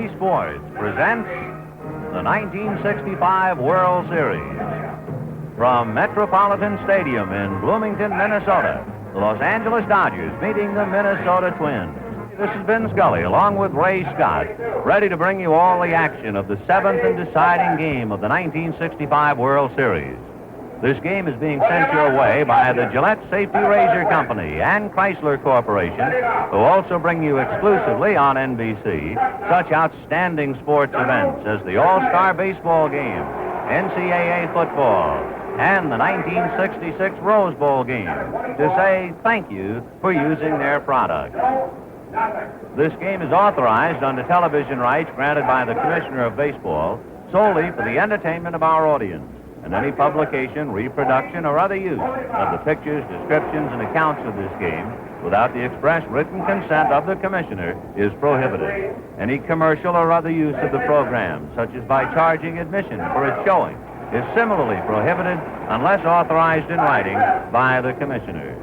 NBC Sports presents the 1965 World Series. From Metropolitan Stadium in Bloomington, Minnesota, the Los Angeles Dodgers meeting the Minnesota Twins. This is Vin Scully, along with Ray Scott, ready to bring you all the action of the seventh and deciding game of the 1965 World Series. This game is being sent your way by the Gillette Safety Razor Company and Chrysler Corporation, who also bring you exclusively on NBC such outstanding sports events as the All-Star Baseball Game, NCAA Football, and the 1966 Rose Bowl Game, to say thank you for using their product. This game is authorized under television rights granted by the Commissioner of Baseball solely for the entertainment of our audience. And any publication, reproduction, or other use of the pictures, descriptions, and accounts of this game without the express written consent of the Commissioner is prohibited. Any commercial or other use of the program, such as by charging admission for its showing, is similarly prohibited unless authorized in writing by the Commissioner.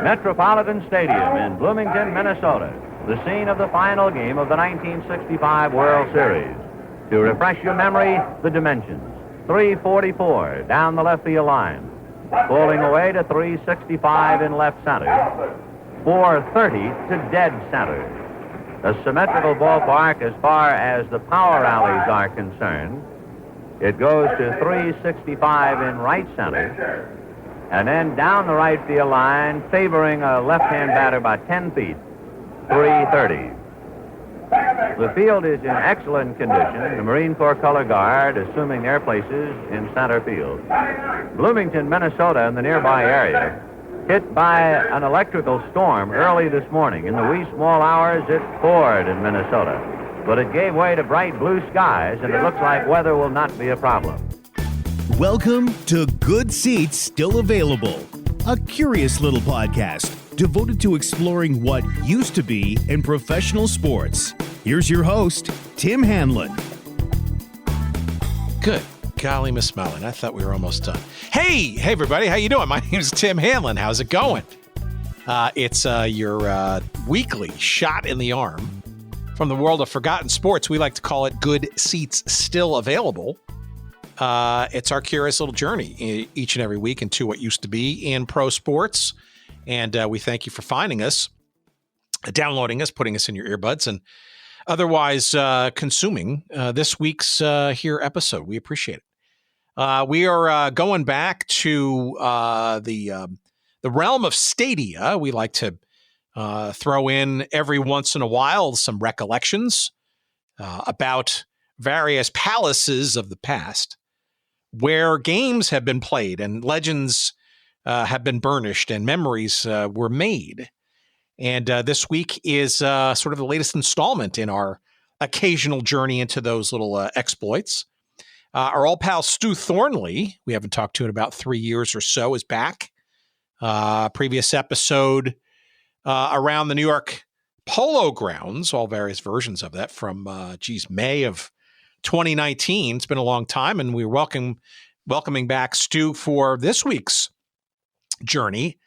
Metropolitan Stadium in Bloomington, Minnesota, the scene of the final game of the 1965 World Series. To refresh your memory, the dimensions. 344 down the left field line. Bowling away to 365 in left center. 430 to dead center. A symmetrical ballpark as far as the power alleys are concerned. It goes to 365 in right center. And then down the right field line, favoring a left-hand batter by 10 feet. 330. The field is in excellent condition, the Marine Corps color guard assuming their places in center field. Bloomington, Minnesota, and the nearby area, hit by an electrical storm early this morning. In the wee small hours, it poured in Minnesota, but it gave way to bright blue skies, and it looks like weather will not be a problem. Welcome to Good Seats Still Available, a curious little podcast devoted to exploring what used to be in professional sports. Here's your host, Tim Hanlon. Good golly, Miss Mellon. I thought we were almost done. Hey, everybody. How you doing? My name is Tim Hanlon. How's it going? It's your weekly shot in the arm from the world of forgotten sports. We like to call it Good Seats Still Available. It's our curious little journey each and every week into what used to be in pro sports. And we thank you for finding us, downloading us, putting us in your earbuds, and otherwise consuming this week's here episode. We appreciate it. We are going back to the realm of Stadia. We like to throw in every once in a while some recollections about various palaces of the past where games have been played and legends have been burnished and memories were made. And this week is sort of the latest installment in our occasional journey into those little exploits. Our old pal Stew Thornley, we haven't talked to in about 3 years or so, is back. Previous episode around the New York Polo Grounds, all various versions of that from, May of 2019. It's been a long time, and we're welcoming back Stew for this week's journey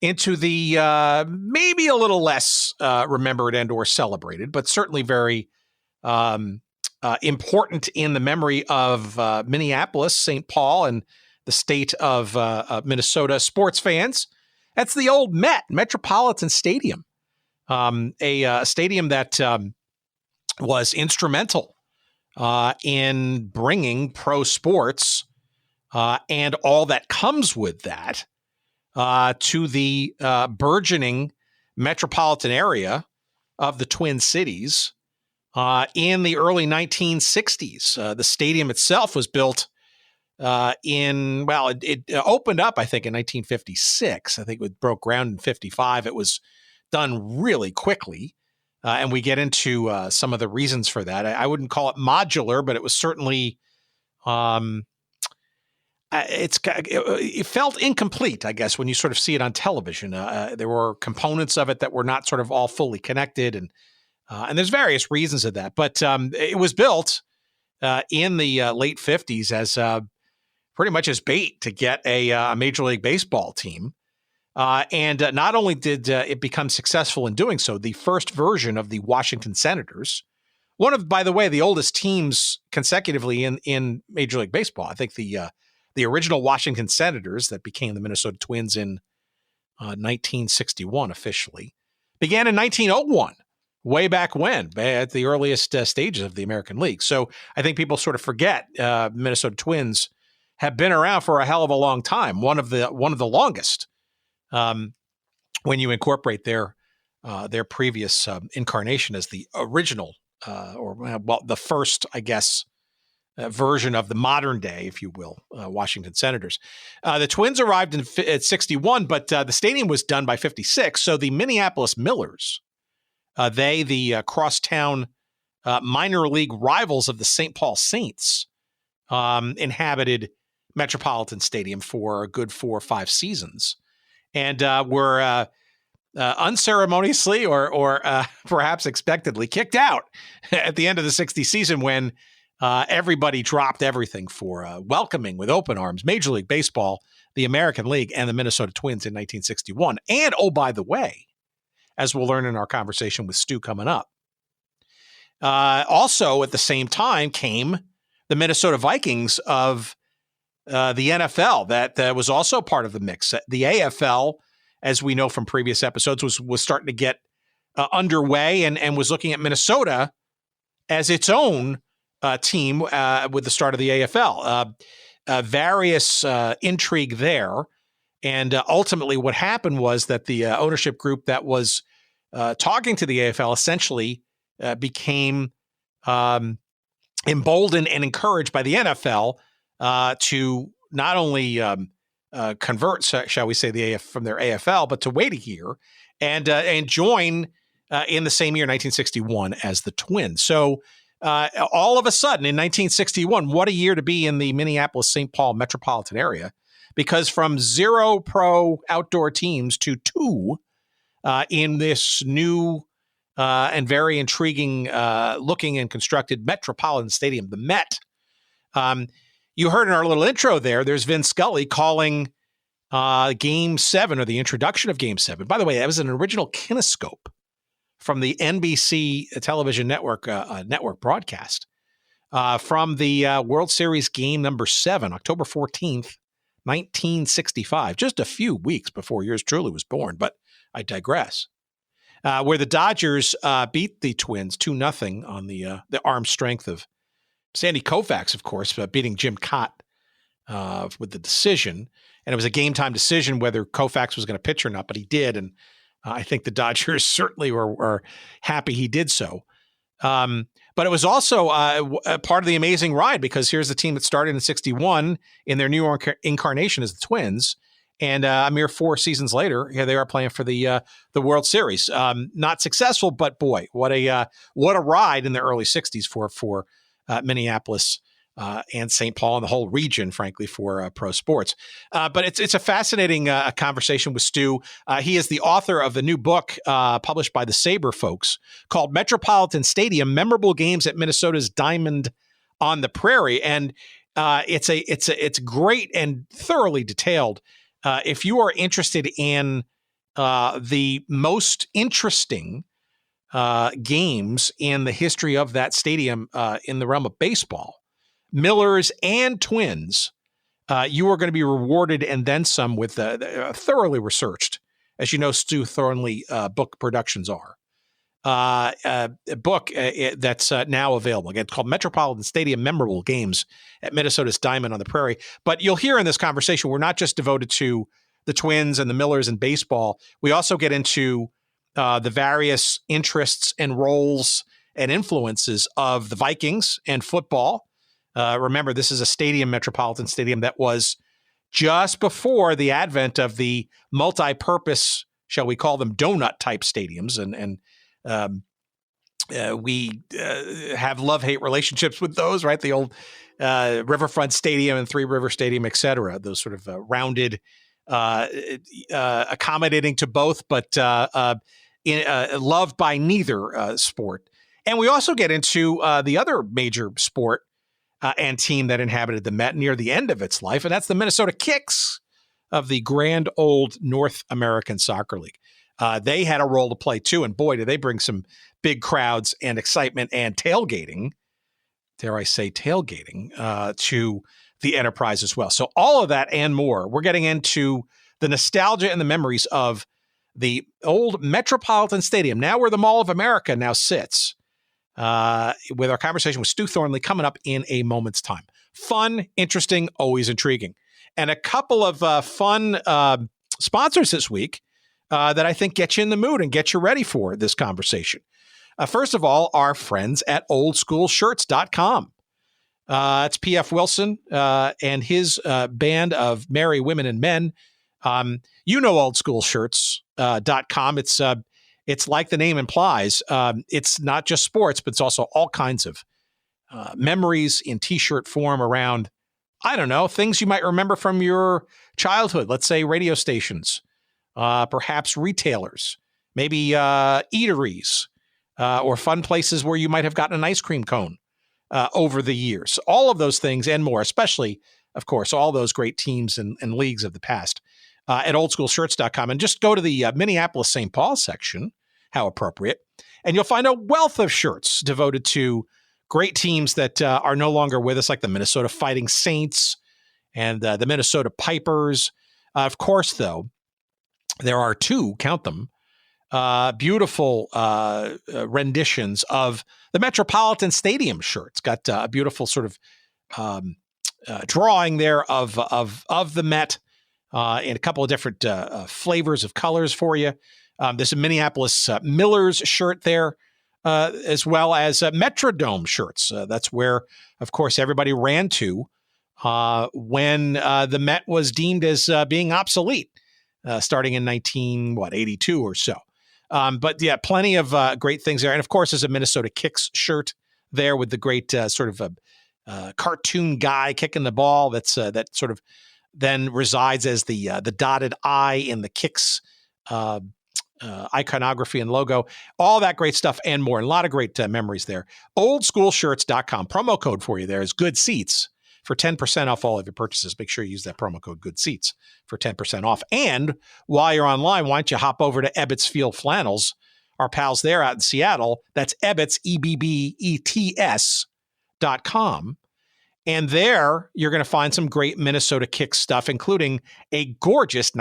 into the maybe a little less remembered and or celebrated, but certainly very important in the memory of Minneapolis, St. Paul, and the state of Minnesota sports fans. That's the old Metropolitan Stadium, a stadium that was instrumental in bringing pro sports and all that comes with that to the burgeoning metropolitan area of the Twin Cities in the early 1960s. The stadium itself was built it opened up, I think, in 1956. I think it broke ground in 55. It was done really quickly. And we get into some of the reasons for that. I wouldn't call it modular, but it was certainly it felt incomplete, I guess, when you sort of see it on television. There were components of it that were not sort of all fully connected, and there's various reasons of that. But it was built in the late 50s as pretty much as bait to get a Major League Baseball team And not only did it become successful in doing so, the first version of the Washington Senators, one of, by the way, the oldest teams consecutively in Major League Baseball. I think the original Washington Senators that became the Minnesota Twins in 1961 officially began in 1901, way back when, at the earliest stages of the American League. So I think people sort of forget Minnesota Twins have been around for a hell of a long time, one of the longest. When you incorporate their previous incarnation as the original, the first, I guess, version of the modern day, if you will, Washington Senators. The Twins arrived at 61, but the stadium was done by 56. So the Minneapolis Millers, the crosstown minor league rivals of the St. Paul Saints, inhabited Metropolitan Stadium for a good 4 or 5 seasons. And were unceremoniously or perhaps expectedly kicked out at the end of the 60 season when everybody dropped everything for welcoming with open arms Major League Baseball, the American League, and the Minnesota Twins in 1961. And, oh, by the way, as we'll learn in our conversation with Stu coming up, also at the same time came the Minnesota Vikings of the NFL that was also part of the mix. The AFL, as we know from previous episodes, was starting to get underway and was looking at Minnesota as its own team with the start of the AFL. Various intrigue there. And ultimately what happened was that the ownership group that was talking to the AFL essentially became emboldened and encouraged by the NFL to not only convert, shall we say, the AF from their AFL, but to wait a year and join in the same year, 1961, as the Twins. So all of a sudden, in 1961, what a year to be in the Minneapolis-St. Paul metropolitan area, because from 0 pro outdoor teams to 2 in this new and very intriguing looking and constructed Metropolitan Stadium, the Met. You heard in our little intro there's Vin Scully calling Game 7, or the introduction of Game 7. By the way, that was an original kinescope from the NBC television network broadcast from the World Series game number 7, October 14th, 1965, just a few weeks before yours truly was born, but I digress. Where the Dodgers beat the Twins 2-0 on the arm strength of Sandy Koufax, of course, beating Jim Cott with the decision. And it was a game-time decision whether Koufax was going to pitch or not, but he did. And I think the Dodgers certainly were happy he did so. But it was also part of the amazing ride, because here's the team that started in 61 in their new incarnation as the Twins. And a mere 4 seasons later, here they are playing for the World Series. Not successful, but boy, what a ride in the early 60s for Minneapolis and St. Paul and the whole region, frankly, for pro sports. But it's a fascinating conversation with Stu. He is the author of the new book published by the Sabre folks called Metropolitan Stadium: Memorable Games at Minnesota's Diamond on the Prairie. And it's great and thoroughly detailed. If you are interested in the most interesting games in the history of that stadium in the realm of baseball, Millers and Twins, you are going to be rewarded and then some with thoroughly researched, as you know, Stew Thornley book productions are. A book that's now available. Again, it's called Metropolitan Stadium: Memorable Games at Minnesota's Diamond on the Prairie. But you'll hear in this conversation, we're not just devoted to the Twins and the Millers and baseball. We also get into the various interests and roles and influences of the Vikings and football. Remember, this is a stadium, Metropolitan Stadium, that was just before the advent of the multi-purpose, shall we call them, donut-type stadiums. And we have love-hate relationships with those, right? The old Riverfront Stadium and Three River Stadium, et cetera, those sort of rounded, accommodating to both, but loved by neither sport. And we also get into the other major sport and team that inhabited the Met near the end of its life, and that's the Minnesota Kicks, of the grand old North American Soccer League. They had a role to play too, and boy, did they bring some big crowds and excitement and tailgating, dare I say tailgating, to the enterprise as well. So all of that and more, we're getting into the nostalgia and the memories of the old Metropolitan Stadium, now where the Mall of America now sits, with our conversation with Stew Thornley coming up in a moment's time. Fun, interesting, always intriguing. And a couple of fun sponsors this week that I think get you in the mood and get you ready for this conversation. First of all, our friends at oldschoolshirts.com. It's P.F. Wilson and his band of merry women and men. You know oldschoolshirts.com. It's like the name implies. It's not just sports, but it's also all kinds of memories in T-shirt form around, I don't know, things you might remember from your childhood. Let's say radio stations, perhaps retailers, maybe eateries, or fun places where you might have gotten an ice cream cone over the years. All of those things and more, especially, of course, all those great teams and leagues of the past at oldschoolshirts.com. And just go to the Minneapolis St. Paul section, how appropriate, and you'll find a wealth of shirts devoted to great teams that are no longer with us, like the Minnesota Fighting Saints and the Minnesota Pipers. Of course, though, there are two, count them, beautiful renditions of the Metropolitan Stadium shirts. Got a beautiful sort of drawing there of the Met in a couple of different flavors of colors for you. There's a Minneapolis Millers shirt there, as well as Metrodome shirts. That's where, of course, everybody ran to when the Met was deemed as being obsolete, starting in 1982 or so. But yeah, plenty of great things there. And of course, there's a Minnesota Kicks shirt there with the great sort of cartoon guy kicking the ball. That sort of then resides as the dotted I in the Kicks iconography and logo. All that great stuff and more. And a lot of great memories there. Oldschoolshirts.com. Promo code for you there is Good Seats for 10% off all of your purchases. Make sure you use that promo code Good Seats for 10% off. And while you're online, why don't you hop over to Ebbets Field Flannels, our pals there out in Seattle. That's Ebbets, EBBETS.com. And there you're going to find some great Minnesota Kicks stuff, including a gorgeous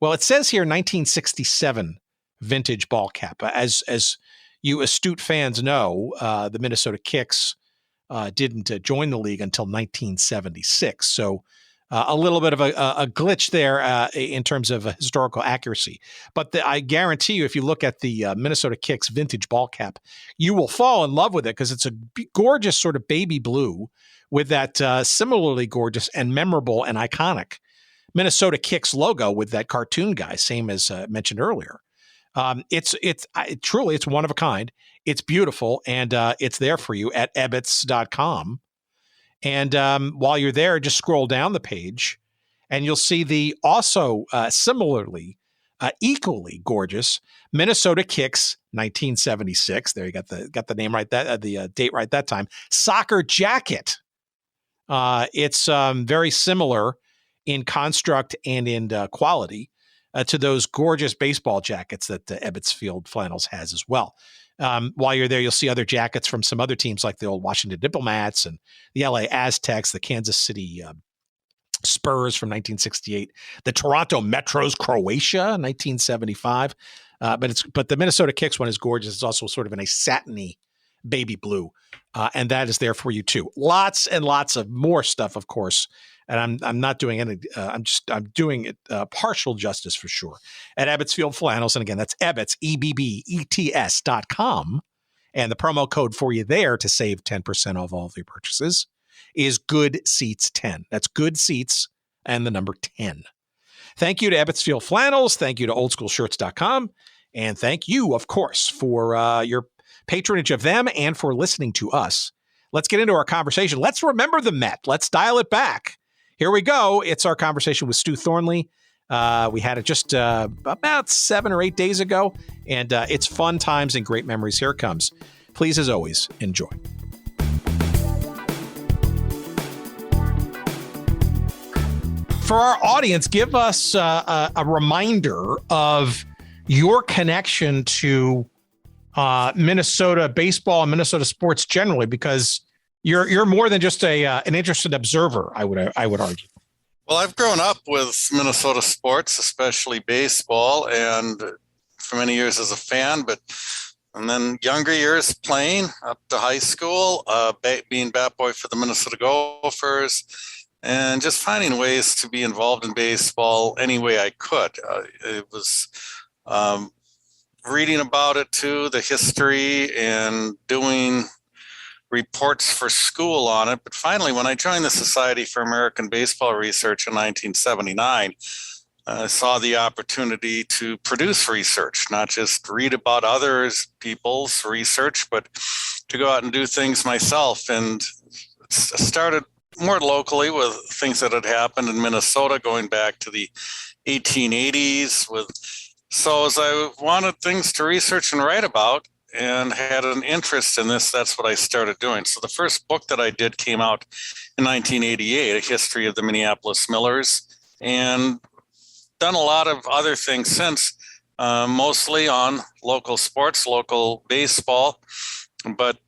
it says here 1967 vintage ball cap. As you astute fans know, the Minnesota Kicks didn't join the league until 1976. So a little bit of a glitch there in terms of historical accuracy. But I guarantee you, if you look at the Minnesota Kicks vintage ball cap, you will fall in love with it because it's a gorgeous sort of baby blue with that similarly gorgeous and memorable and iconic Minnesota Kicks logo with that cartoon guy, same as mentioned earlier. It's truly, it's one of a kind. It's beautiful, and it's there for you at ebbets.com. And while you're there, just scroll down the page, and you'll see the also similarly, equally gorgeous Minnesota Kicks 1976. There you got the name right, the date right that time. Soccer jacket. It's very similar in construct and in quality to those gorgeous baseball jackets that Ebbets Field Flannels has as well. While you're there, you'll see other jackets from some other teams like the old Washington Diplomats and the LA Aztecs, the Kansas City Spurs from 1968, the Toronto Metros Croatia 1975. But the Minnesota Kicks one is gorgeous. It's also sort of in a satiny baby blue, and that is there for you too. Lots and lots of more stuff, of course. And I'm not doing any. I'm doing it partial justice for sure at Ebbets Field Flannels. And again, that's Ebbets, EBBETS.com. And the promo code for you there to save 10% off all of your purchases is Good Seats 10. That's Good Seats and the number 10. Thank you to Ebbets Field Flannels. Thank you to oldschoolshirts.com. And thank you, of course, for your patronage of them and for listening to us. Let's get into our conversation. Let's remember the Met. Let's dial it back. Here we go. It's our conversation with Stew Thornley. We had it just about 7 or 8 days ago, and it's fun times and great memories. Here it comes. Please, as always, enjoy. For our audience, give us a reminder of your connection to Minnesota baseball and Minnesota sports generally, because you're more than just an interested observer, I would argue. Well, I've grown up with Minnesota sports, especially baseball, and for many years as a fan, and then younger years playing up to high school, being bat boy for the Minnesota Gophers, and just finding ways to be involved in baseball any way I could. It was reading about it too, the history, and doing reports for school on it. But finally, when I joined the Society for American Baseball Research in 1979, I saw the opportunity to produce research, not just read about others people's research, but to go out and do things myself. And started more locally with things that had happened in Minnesota going back to the 1880s. So as I wanted things to research and write about, and had an interest in this, that's what I started doing. So the first book that I did came out in 1988, A History of the Minneapolis Millers, and done a lot of other things since, mostly on local sports, local baseball, but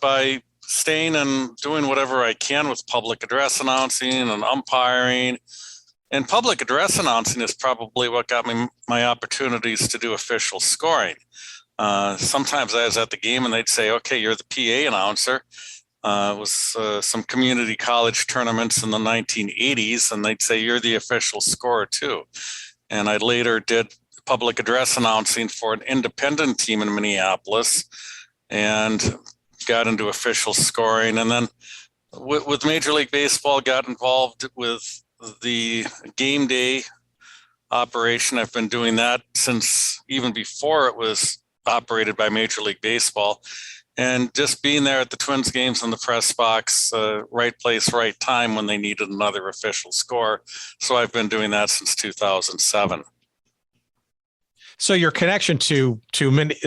by staying and doing whatever I can with public address announcing and umpiring. And public address announcing is probably what got me my opportunities to do official scoring. Sometimes I was at the game and they'd say, okay, you're the PA announcer. It was some community college tournaments in the 1980s, and they'd say, you're the official scorer too. And I later did public address announcing for an independent team in Minneapolis and got into official scoring. And then with Major League Baseball, got involved with the game day operation. I've been doing that since even before it was operated by Major League Baseball, and just being there at the Twins games in the press box, right place, right time when they needed another official score. So I've been doing that since 2007. So your connection to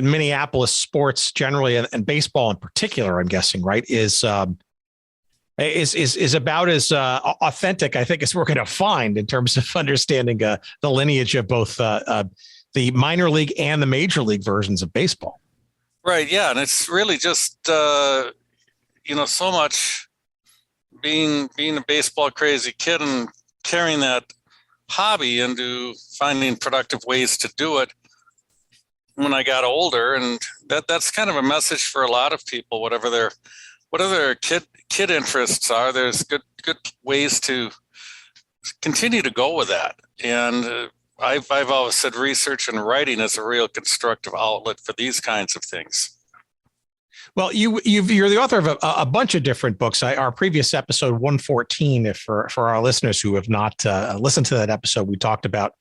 Minneapolis sports generally and baseball in particular, I'm guessing, right, is about as authentic, I think, as we're going to find in terms of understanding the lineage of both the minor league and the major league versions of baseball. Right. Yeah. And it's really just, so much being a baseball crazy kid and carrying that hobby into finding productive ways to do it when I got older. And that's kind of a message for a lot of people, whatever their kid interests are, there's good ways to continue to go with that. And I've always said research and writing is a real constructive outlet for these kinds of things. Well, you're the author of a bunch of different books. Our previous episode 114, if for our listeners who have not listened to that episode, we talked about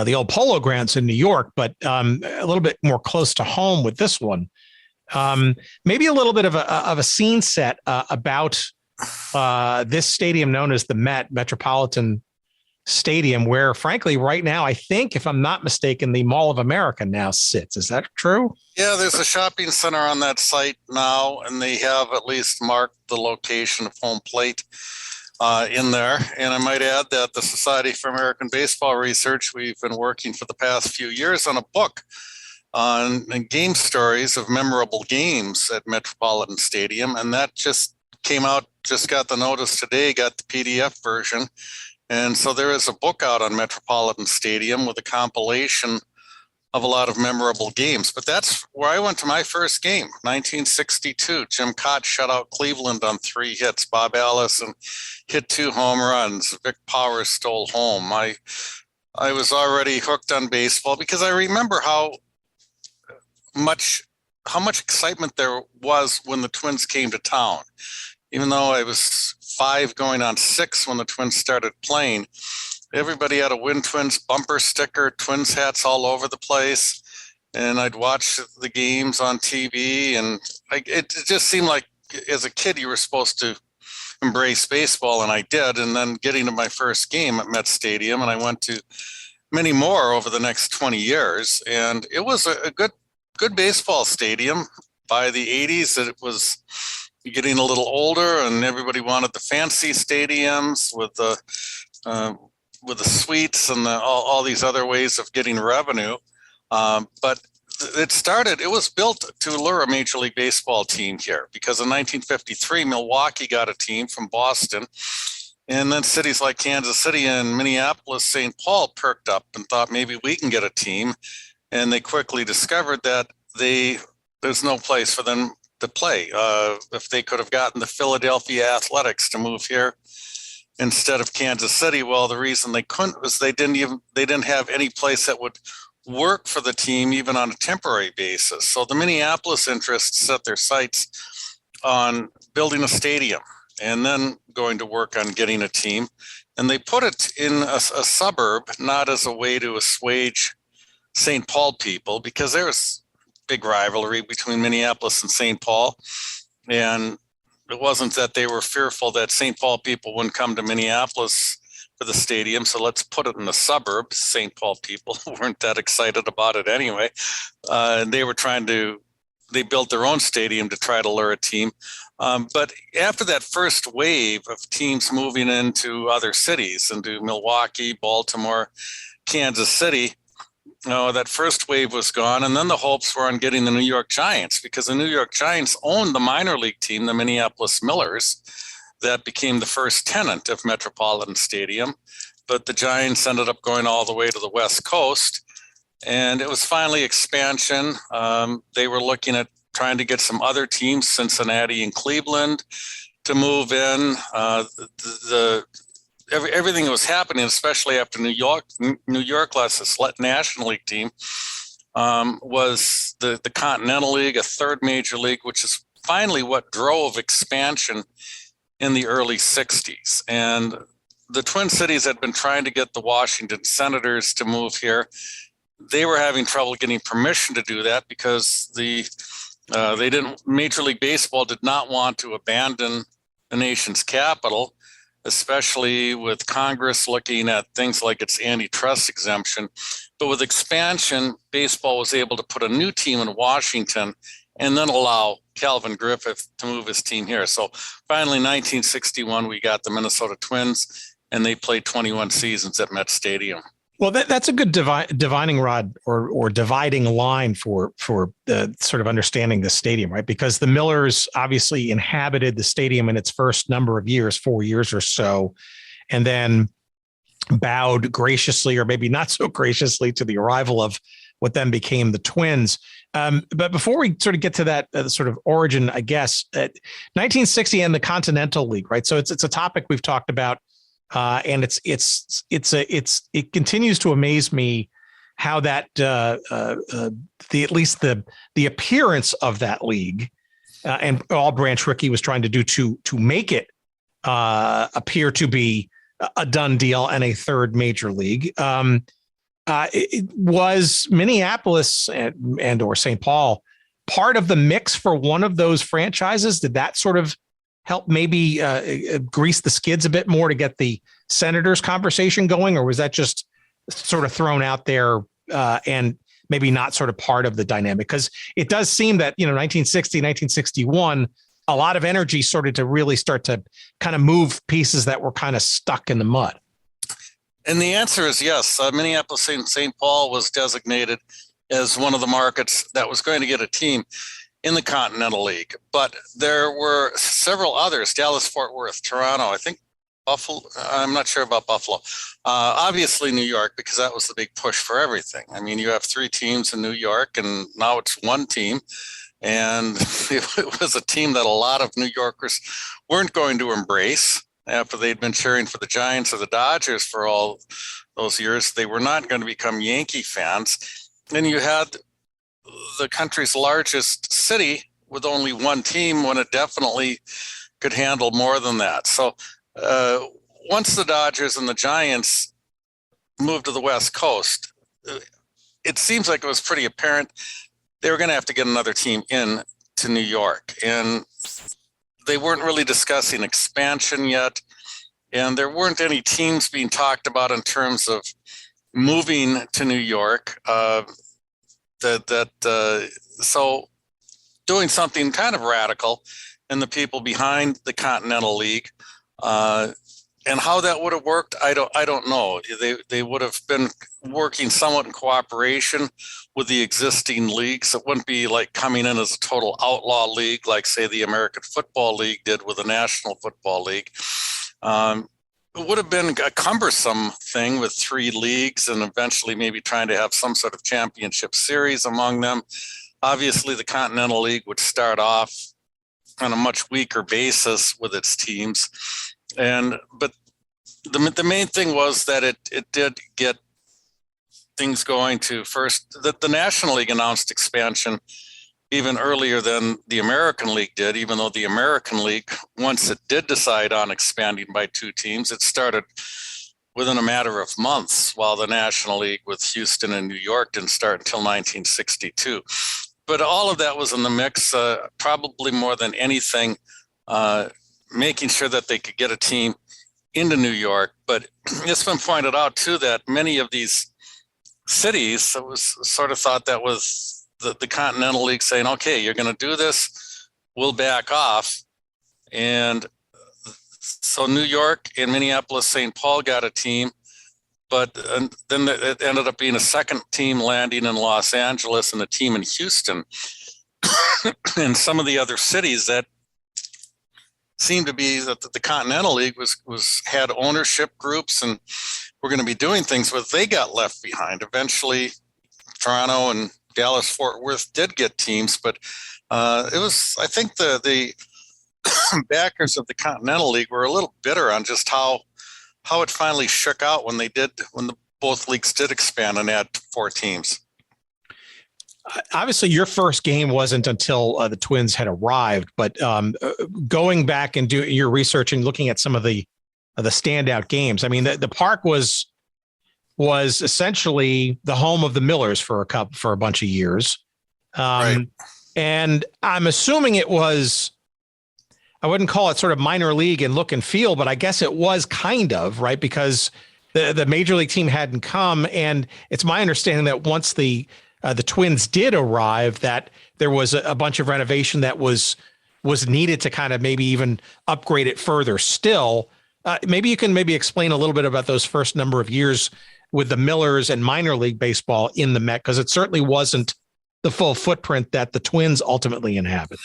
the old Polo Grounds in New York, but a little bit more close to home with this one. Maybe a little bit of a scene set about this stadium known as the Metropolitan Stadium, where, frankly, right now, I think, if I'm not mistaken, the Mall of America now sits. Is that true? Yeah, there's a shopping center on that site now, and they have at least marked the location of home plate in there. And I might add that the Society for American Baseball Research, we've been working for the past few years on a book on game stories of memorable games at Metropolitan Stadium. And that just came out, just got the notice today, got the PDF version. And so there is a book out on Metropolitan Stadium with a compilation of a lot of memorable games. But that's where I went to my first game, 1962. Jim Cott shut out Cleveland on 3 hits. Bob Allison hit 2 home runs. Vic Powers stole home. I was already hooked on baseball because I remember how much excitement there was when the Twins came to town. Even though I was 5 going on 6 when the Twins started playing, everybody had a Win Twins bumper sticker, Twins hats all over the place. And I'd watch the games on TV. And it just seemed like as a kid, you were supposed to embrace baseball. And I did. And then getting to my first game at Met Stadium, and I went to many more over the next 20 years. And it was a good baseball stadium. By the 80s, it was getting a little older, and everybody wanted the fancy stadiums with the with the suites and all these other ways of getting revenue. But it was built to lure a Major League Baseball team here, because in 1953, Milwaukee got a team from Boston. And then cities like Kansas City and Minneapolis, St. Paul perked up and thought maybe we can get a team. And they quickly discovered that there's no place for them to play. If they could have gotten the Philadelphia Athletics to move here instead of Kansas City, well, the reason they couldn't was they didn't have any place that would work for the team, even on a temporary basis. So the Minneapolis interests set their sights on building a stadium and then going to work on getting a team. And they put it in a suburb, not as a way to assuage St. Paul people, because there was big rivalry between Minneapolis and St. Paul. And it wasn't that they were fearful that St. Paul people wouldn't come to Minneapolis for the stadium, so let's put it in the suburbs. St. Paul people weren't that excited about it anyway. And they built their own stadium to try to lure a team. But after that first wave of teams moving into other cities, into Milwaukee, Baltimore, Kansas City, that first wave was gone. And then the hopes were on getting the New York Giants, because the New York Giants owned the minor league team, the Minneapolis Millers, that became the first tenant of Metropolitan Stadium. But the Giants ended up going all the way to the West Coast, and it was finally expansion. They were looking at trying to get some other teams, Cincinnati and Cleveland, to move in. Everything that was happening, especially after New York lost its National League team, was the Continental League, a third major league, which is finally what drove expansion in the early 60s. And the Twin Cities had been trying to get the Washington Senators to move here. They were having trouble getting permission to do that because Major League Baseball did not want to abandon the nation's capital, especially with Congress looking at things like its antitrust exemption. But with expansion, baseball was able to put a new team in Washington and then allow Calvin Griffith to move his team here. So finally, 1961, we got the Minnesota Twins, and they played 21 seasons at Met Stadium. Well, that's a good divining rod or dividing line for the sort of understanding the stadium, right? Because the Millers obviously inhabited the stadium in its first number of years, 4 years or so, and then bowed graciously, or maybe not so graciously, to the arrival of what then became the Twins. But before we sort of get to that sort of origin, I guess, 1960 and the Continental League, right? So it's a topic we've talked about, and it continues to amaze me how that at least the appearance of that league and all Branch Rickey was trying to do to make it appear to be a done deal and a third major league. It was Minneapolis and or St. Paul part of the mix for one of those franchises? Did that sort of help maybe grease the skids a bit more to get the Senators conversation going, or was that just sort of thrown out there and maybe not sort of part of the dynamic? Because it does seem that, 1960, 1961, a lot of energy started to really start to kind of move pieces that were kind of stuck in the mud. And the answer is yes. Minneapolis and St. Paul was designated as one of the markets that was going to get a team in the Continental League. But there were several others, Dallas, Fort Worth, Toronto, I think Buffalo. I'm not sure about Buffalo. Obviously New York, because that was the big push for everything. I mean, you have three teams in New York, and now it's one team. And it was a team that a lot of New Yorkers weren't going to embrace after they'd been cheering for the Giants or the Dodgers for all those years. They were not going to become Yankee fans. And you had the country's largest city with only one team when it definitely could handle more than that. So once the Dodgers and the Giants moved to the West Coast, it seems like it was pretty apparent they were going to have to get another team in to New York. And they weren't really discussing expansion yet. And there weren't any teams being talked about in terms of moving to New York. So doing something kind of radical, and the people behind the Continental League And how that would have worked, I don't know. They would have been working somewhat in cooperation with the existing leagues. It wouldn't be like coming in as a total outlaw league, like say the American Football League did with the National Football League. It would have been a cumbersome thing with 3 leagues and eventually maybe trying to have some sort of championship series among them. Obviously, the Continental League would start off on a much weaker basis with its teams. But the main thing was that it did get things going to first, that the National League announced expansion even earlier than the American League did, even though the American League, once it did decide on expanding by 2 teams, it started within a matter of months, while the National League with Houston and New York didn't start until 1962. But all of that was in the mix, probably more than anything, making sure that they could get a team into New York. But it's been pointed out, too, that many of these cities, it was sort of thought that was the Continental League saying, okay, you're going to do this, we'll back off. And so New York and Minneapolis, St. Paul got a team, but then it ended up being a second team landing in Los Angeles and a team in Houston. And some of the other cities that seemed to be that the Continental League had ownership groups and were going to be doing things with, they got left behind. Eventually, Toronto and Dallas Fort Worth did get teams, but it was, I think the backers of the Continental League were a little bitter on just how it finally shook out when both leagues did expand and add 4 teams. Obviously, your first game wasn't until the Twins had arrived, but going back and doing your research and looking at some of the standout games, I mean, the park was essentially the home of the Millers for a bunch of years, Right. And I'm assuming it was, I wouldn't call it sort of minor league in look and feel, but I guess it was kind of, right, because the major league team hadn't come, and it's my understanding that once the Twins did arrive, that there was a bunch of renovation that was needed to kind of maybe even upgrade it further still. Maybe you can explain a little bit about those first number of years with the Millers and minor league baseball in the Met, because it certainly wasn't the full footprint that the Twins ultimately inhabited.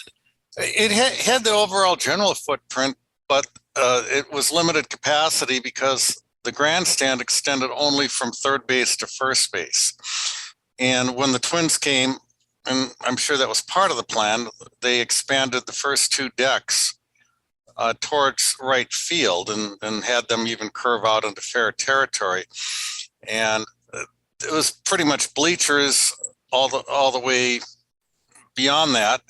It had the overall general footprint, but it was limited capacity because the grandstand extended only from third base to first base. And when the Twins came, and I'm sure that was part of the plan, they expanded the first 2 decks towards right field and had them even curve out into fair territory. And it was pretty much bleachers all the way beyond that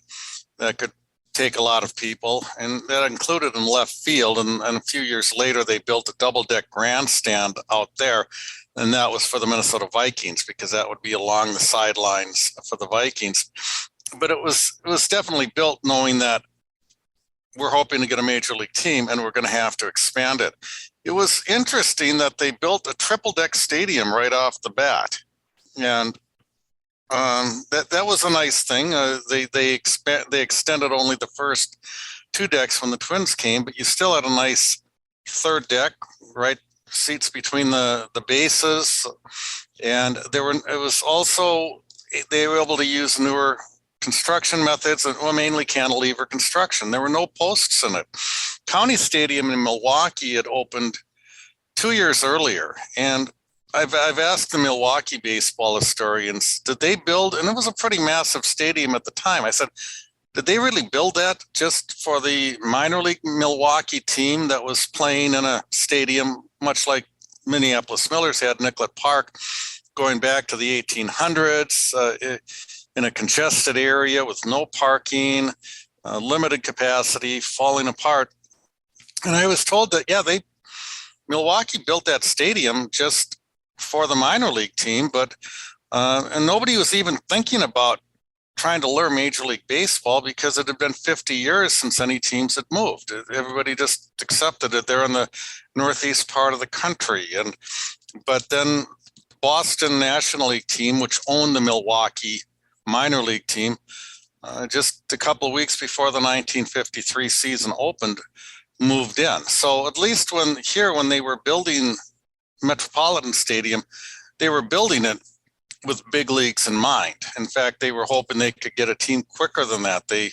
could take a lot of people, and that included in left field. And a few years later, they built a double-deck grandstand out there, and that was for the Minnesota Vikings, because that would be along the sidelines for the Vikings. But it was definitely built knowing that we're hoping to get a major league team and we're going to have to expand it. It was interesting that they built a triple-deck stadium right off the bat, and that was a nice thing. They extended only the first 2 decks when the Twins came, but you still had a nice third deck, right? Seats between the bases, and they were able to use newer construction methods, and mainly cantilever construction. There were no posts in it. County Stadium in Milwaukee had opened 2 years earlier, and I've asked the Milwaukee baseball historians, did they build, and it was a pretty massive stadium at the time, I said, did they really build that just for the minor league Milwaukee team that was playing in a stadium much like Minneapolis Millers had, Nicollet Park, going back to the 1800s, in a congested area with no parking, limited capacity, falling apart? And I was told that, Milwaukee built that stadium just for the minor league team, but and nobody was even thinking about trying to learn Major League Baseball because it had been 50 years since any teams had moved. Everybody just accepted it. They're in the northeast part of the country. But then Boston National League team, which owned the Milwaukee minor league team, just a couple of weeks before the 1953 season opened, moved in. So at least when they were building Metropolitan Stadium, they were building it with big leagues in mind. In fact, they were hoping they could get a team quicker than that. They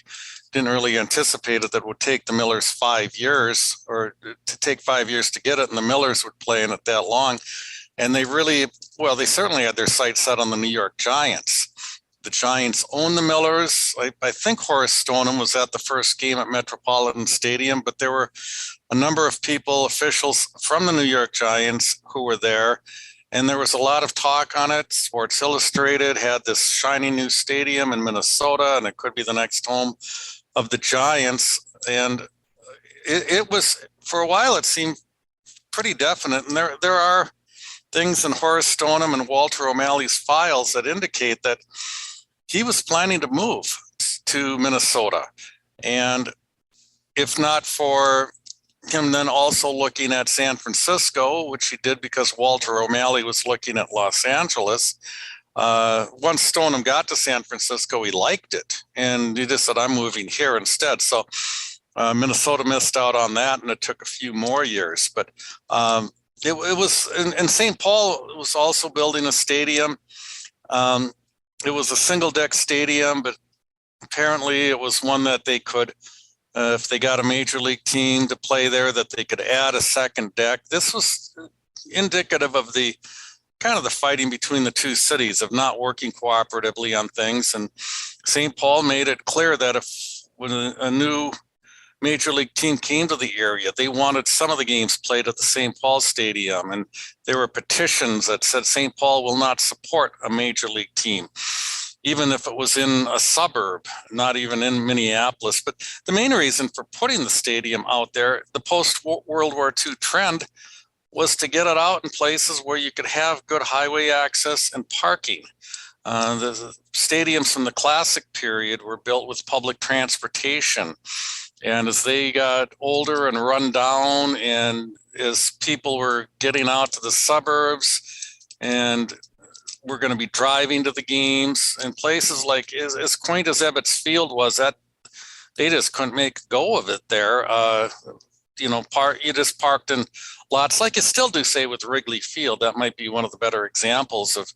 didn't really anticipate that it would take the Millers 5 years, or to take 5 years to get it, and the Millers would play in it that long. And they certainly had their sights set on the New York Giants. The Giants own the Millers. I think Horace Stoneham was at the first game at Metropolitan Stadium, but there were a number of officials from the New York Giants who were there. And there was a lot of talk on it. Sports Illustrated had this shiny new stadium in Minnesota, and it could be the next home of the Giants. And it was, for a while, it seemed pretty definite. And there are things in Horace Stoneham and Walter O'Malley's files that indicate that he was planning to move to Minnesota. And if not for him then also looking at San Francisco, which he did because Walter O'Malley was looking at Los Angeles. Once Stoneham got to San Francisco, he liked it, and he just said, I'm moving here instead. So Minnesota missed out on that, and it took a few more years. But it was, in St. Paul was also building a stadium. It was a single-deck stadium, but apparently it was one that they could, if they got a major league team to play there, that they could add a second deck. This was indicative of the kind of the fighting between the two cities of not working cooperatively on things. And St. Paul made it clear that when a new major league team came to the area, they wanted some of the games played at the St. Paul Stadium. And there were petitions that said St. Paul will not support a major league team, even if it was in a suburb, not even in Minneapolis. But the main reason for putting the stadium out there, the post-World War II trend, was to get it out in places where you could have good highway access and parking. The stadiums from the classic period were built with public transportation. And as they got older and run down, and as people were getting out to the suburbs and we're going to be driving to the games, and places like, as quaint as Ebbets Field was, that they just couldn't make a go of it there. You just parked in lots, like you still do, say, with Wrigley Field. That might be one of the better examples of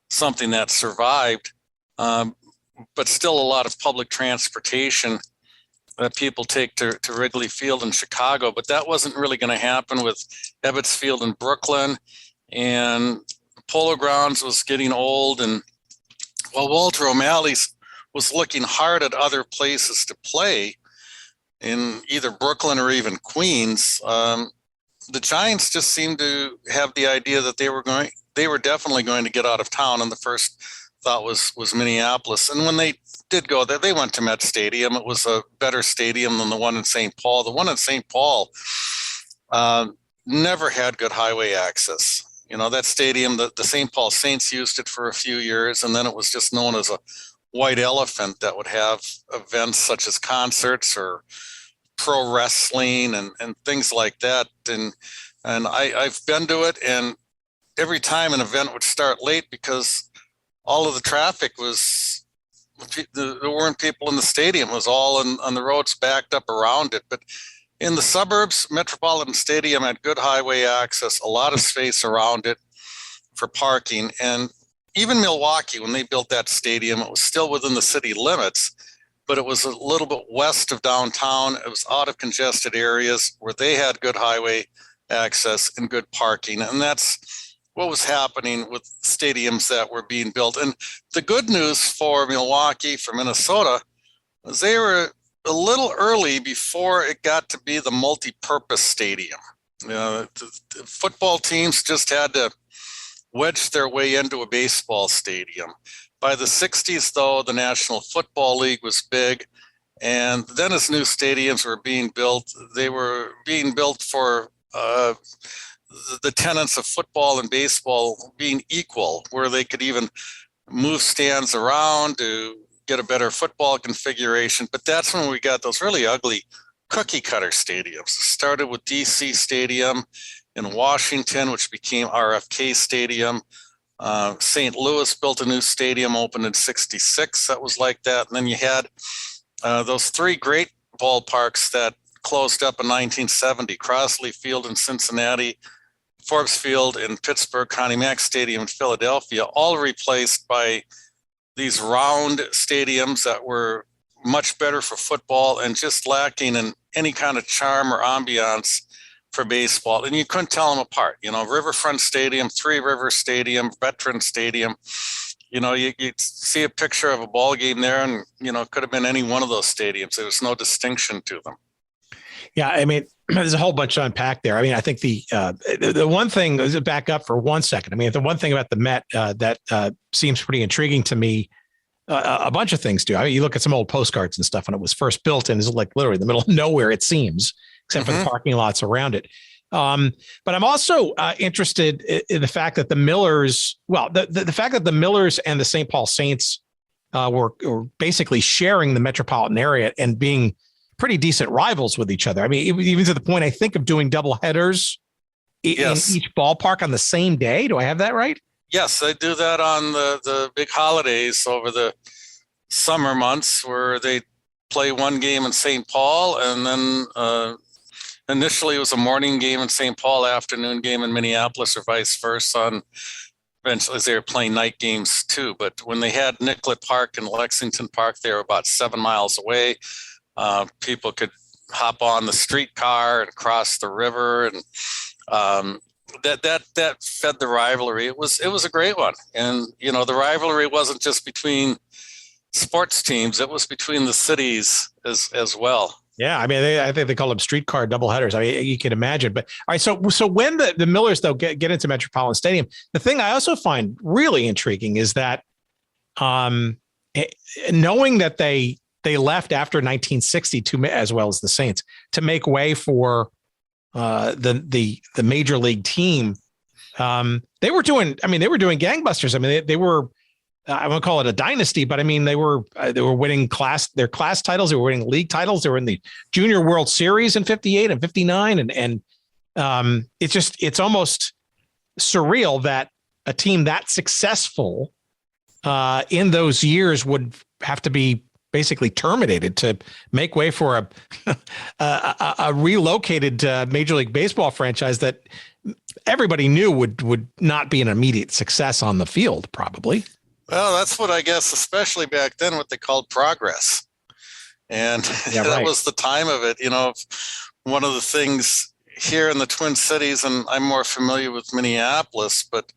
something that survived, but still a lot of public transportation that people take to Wrigley Field in Chicago. But that wasn't really going to happen with Ebbets Field in Brooklyn, and Polo Grounds was getting old. And while Walter O'Malley's was looking hard at other places to play in either Brooklyn or even Queens, the Giants just seemed to have the idea that they were definitely going to get out of town. And the first thought was Minneapolis. And when they did go there, they went to Met Stadium. It was a better stadium than the one in St. Paul. The one in St. Paul never had good highway access. That stadium, the St. Paul Saints used it for a few years, and then it was just known as a white elephant that would have events such as concerts or pro wrestling and things like that. And I've been to it, and every time an event would start late because all of the traffic was, there weren't people in the stadium. It was all on the roads backed up around it. But in the suburbs, Metropolitan Stadium had good highway access, a lot of space around it for parking. And even Milwaukee, when they built that stadium, it was still within the city limits, but it was a little bit west of downtown. It was out of congested areas where they had good highway access and good parking. And that's what was happening with stadiums that were being built. And the good news for Milwaukee, for Minnesota, was they were a little early before it got to be the multi-purpose stadium. The football teams just had to wedge their way into a baseball stadium. By the 60s, though, the National Football League was big. And then as new stadiums were being built, they were being built for the tenets of football and baseball being equal, where they could even move stands around to get a better football configuration. But that's when we got those really ugly cookie cutter stadiums. It started with DC Stadium in Washington, which became RFK Stadium. St. Louis built a new stadium, opened in '66. That was like that. And then you had those three great ballparks that closed up in 1970. Crosley Field in Cincinnati, Forbes Field in Pittsburgh, Connie Mack Stadium in Philadelphia, all replaced by these round stadiums that were much better for football and just lacking in any kind of charm or ambiance for baseball. And you couldn't tell them apart. Riverfront Stadium, Three Rivers Stadium, Veteran Stadium. You see a picture of a ball game there, and it could have been any one of those stadiums. There was no distinction to them. Yeah, I mean, there's a whole bunch to unpack there. I mean, I think the one thing, let's back up for 1 second. I mean, the one thing about the Met that seems pretty intriguing to me, a bunch of things do. I mean, you look at some old postcards and stuff when it was first built, and it's like literally in the middle of nowhere, it seems, except for the parking lots around it. But I'm also interested in the fact that the Millers, the fact that the Millers and the St. Paul Saints were basically sharing the metropolitan area and being pretty decent rivals with each other. I mean, even to the point, I think, of doing double headers in each ballpark on the same day. Do I have that right? Yes, they do that on the big holidays over the summer months, where they play one game in St. Paul, and then initially it was a morning game in St. Paul, afternoon game in Minneapolis, or vice versa. And eventually they were playing night games too. But when they had Nicollet Park and Lexington Park, they were about 7 miles away. People could hop on the streetcar and cross the river, and that fed the rivalry. It was a great one. And the rivalry wasn't just between sports teams; it was between the cities as well. Yeah, I mean, I think they call them streetcar doubleheaders. I mean, you can imagine. But all right, so when the Millers though get into Metropolitan Stadium, the thing I also find really intriguing is that knowing that they left after 1960 as well as the Saints, to make way for the major league team. They were doing gangbusters. I mean, they were, I won't call it a dynasty, but I mean, they were winning their class titles. They were winning league titles. They were in the Junior World Series in 58 and 59. And it's almost surreal that a team that successful in those years would have to be basically terminated to make way for a relocated Major League Baseball franchise that everybody knew would not be an immediate success on the field, probably. Well, that's what I guess, especially back then, what they called progress. And that was the time of it. One of the things here in the Twin Cities, and I'm more familiar with Minneapolis, but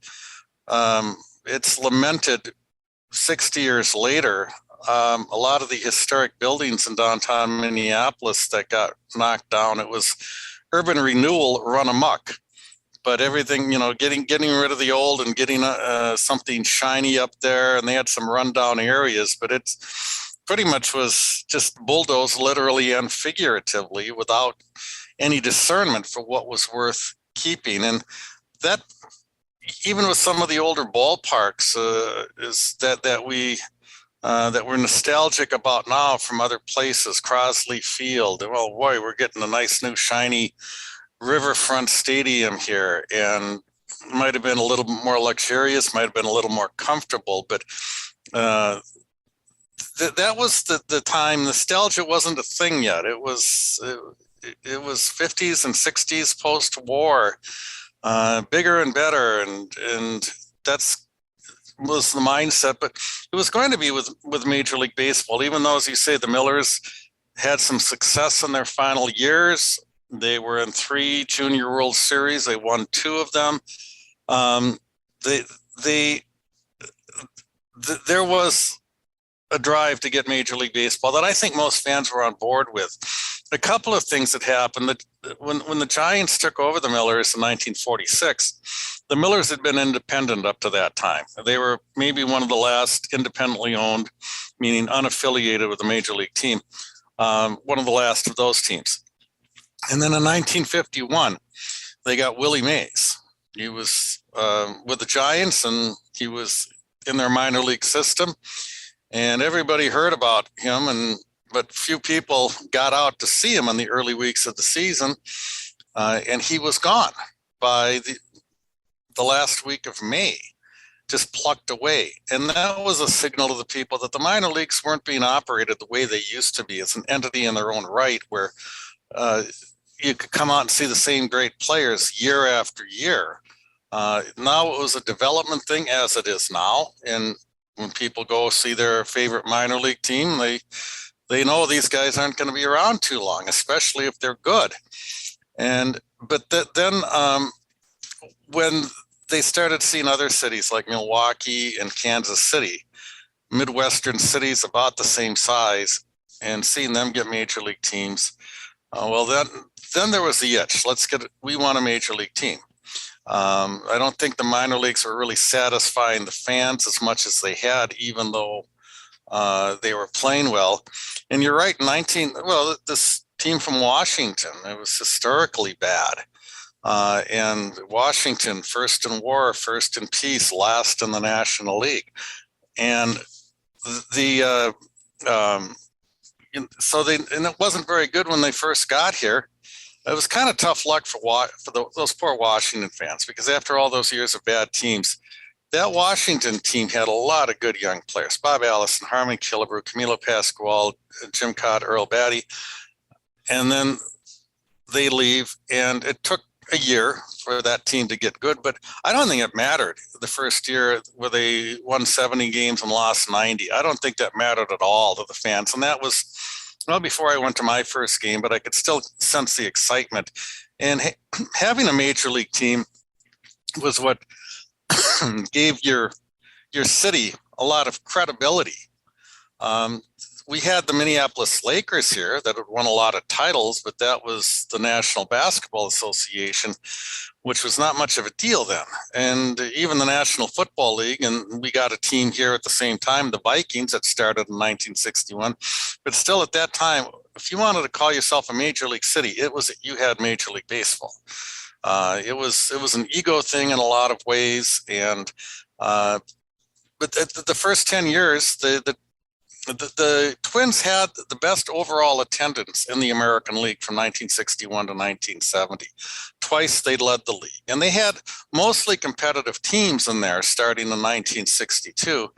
it's lamented 60 years later. A lot of the historic buildings in downtown Minneapolis that got knocked down, it was urban renewal run amok. But everything, getting rid of the old and getting something shiny up there, and they had some rundown areas, but it's pretty much was just bulldozed literally and figuratively without any discernment for what was worth keeping. And that, even with some of the older ballparks, is that we're nostalgic about now from other places. Crosley Field, well, boy, we're getting a nice new shiny Riverfront Stadium here, and might have been a little more luxurious, might have been a little more comfortable, but that was the time. Nostalgia wasn't a thing yet. It was 50s and 60s post-war, bigger and better, and that's was the mindset. But it was going to be with Major League Baseball, even though, as you say, the Millers had some success in their final years. They were in 3 Junior World Series. They won 2 of them. There was a drive to get Major League Baseball that I think most fans were on board with. A couple of things that happened. That when the Giants took over the Millers in 1946, the Millers had been independent up to that time. They were maybe one of the last independently owned, meaning unaffiliated with the Major League team, one of the last of those teams. And then in 1951, they got Willie Mays. He was with the Giants, and he was in their minor league system. And everybody heard about him, but few people got out to see him in the early weeks of the season. And he was gone by the last week of May, just plucked away. And that was a signal to the people that the minor leagues weren't being operated the way they used to be, as an entity in their own right, where you could come out and see the same great players year after year. Now it was a development thing, as it is now. And when people go see their favorite minor league team, they know these guys aren't going to be around too long, especially if they're good. Then when they started seeing other cities like Milwaukee and Kansas City, Midwestern cities about the same size, and seeing them get major league teams, then there was the itch. We want a major league team. I don't think the minor leagues were really satisfying the fans as much as they had, even though they were playing well. And you're right, this team from Washington, it was historically bad. And Washington, first in war, first in peace, last in the National League. And it wasn't very good when they first got here. It was kind of tough luck for those poor Washington fans, because after all those years of bad teams, that Washington team had a lot of good young players. Bob Allison, Harmon Killebrew, Camilo Pascual, Jim Cott, Earl Batty. And then they leave, and it took a year for that team to get good, but I don't think it mattered the first year where they won 70 games and lost 90. I don't think that mattered at all to the fans. And that was before I went to my first game, but I could still sense the excitement. And having a major league team was what gave your city a lot of credibility. We had the Minneapolis Lakers here that had won a lot of titles, but that was the National Basketball Association, which was not much of a deal then. And even the National Football League, and we got a team here at the same time, the Vikings, that started in 1961. But still at that time, if you wanted to call yourself a major league city, you had Major League Baseball. It was an ego thing in a lot of ways. And but the first 10 years, the Twins had the best overall attendance in the American League from 1961 to 1970. Twice they led the league. And they had mostly competitive teams in there starting in 1962.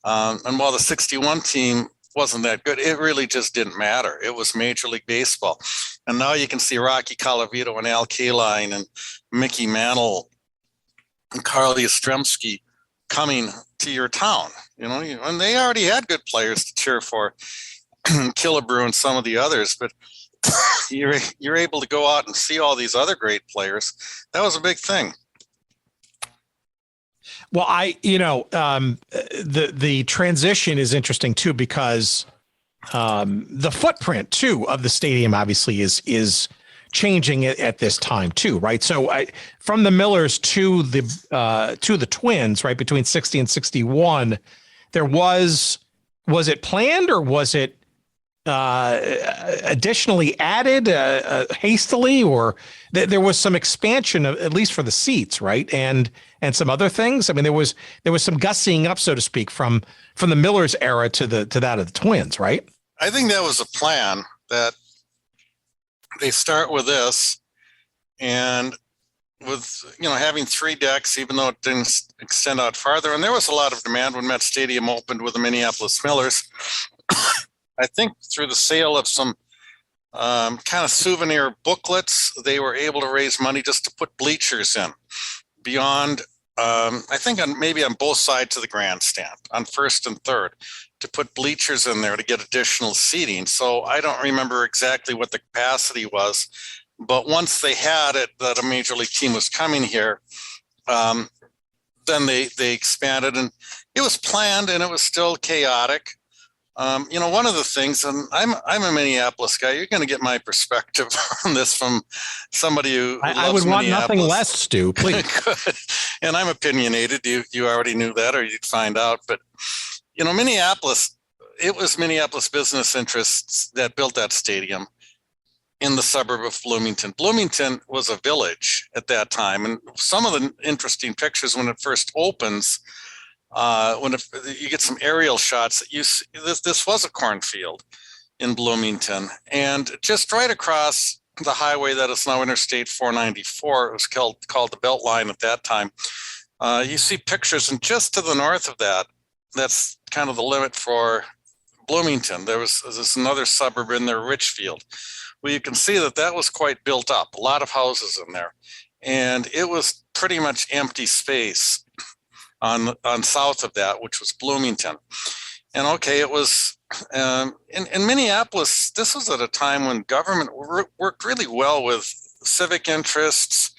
And while the 61 team wasn't that good, it really just didn't matter. It was Major League Baseball. And now you can see Rocky Colavito and Al Kaline and Mickey Mantle and Carl Yastrzemski coming to your town, and they already had good players to cheer for, Killebrew and some of the others, but you're able to go out and see all these other great players. That was a big thing. Well, the transition is interesting too, because the footprint too of the stadium obviously is changing at this time too, right? So from the Millers to the Twins, right, between 60 and 61, there was it planned, or was it additionally added hastily, or there was some expansion of, at least for the seats, right, and some other things? I mean, there was some gussying up, so to speak, from the Millers era to that of the Twins, right? I think that was a plan, that they start with this, and with having 3 decks, even though it didn't extend out farther. And there was a lot of demand when Met Stadium opened with the Minneapolis Millers. I think through the sale of some kind of souvenir booklets, they were able to raise money just to put bleachers in beyond, I think maybe on both sides of the grandstand, on first and third, to put bleachers in there to get additional seating. So I don't remember exactly what the capacity was, but once they had it, that a major league team was coming here, then they expanded, and it was planned, and it was still chaotic. One of the things, and I'm a Minneapolis guy, you're going to get my perspective on this from somebody who I would want nothing less, Stu, please. And I'm opinionated. You already knew that, or you'd find out. But Minneapolis, it was Minneapolis business interests that built that stadium in the suburb of Bloomington. Bloomington was a village at that time. And some of the interesting pictures when it first opens, you get some aerial shots that you see, this was a cornfield in Bloomington. And just right across the highway that is now Interstate 494, it was called the Beltline at that time. You see pictures, and just to the north of that, that's kind of the limit for Bloomington. There's another suburb in there, Richfield. Well, you can see that was quite built up, a lot of houses in there. And it was pretty much empty space on south of that, which was Bloomington. And okay, it was in Minneapolis, this was at a time when government worked really well with civic interests,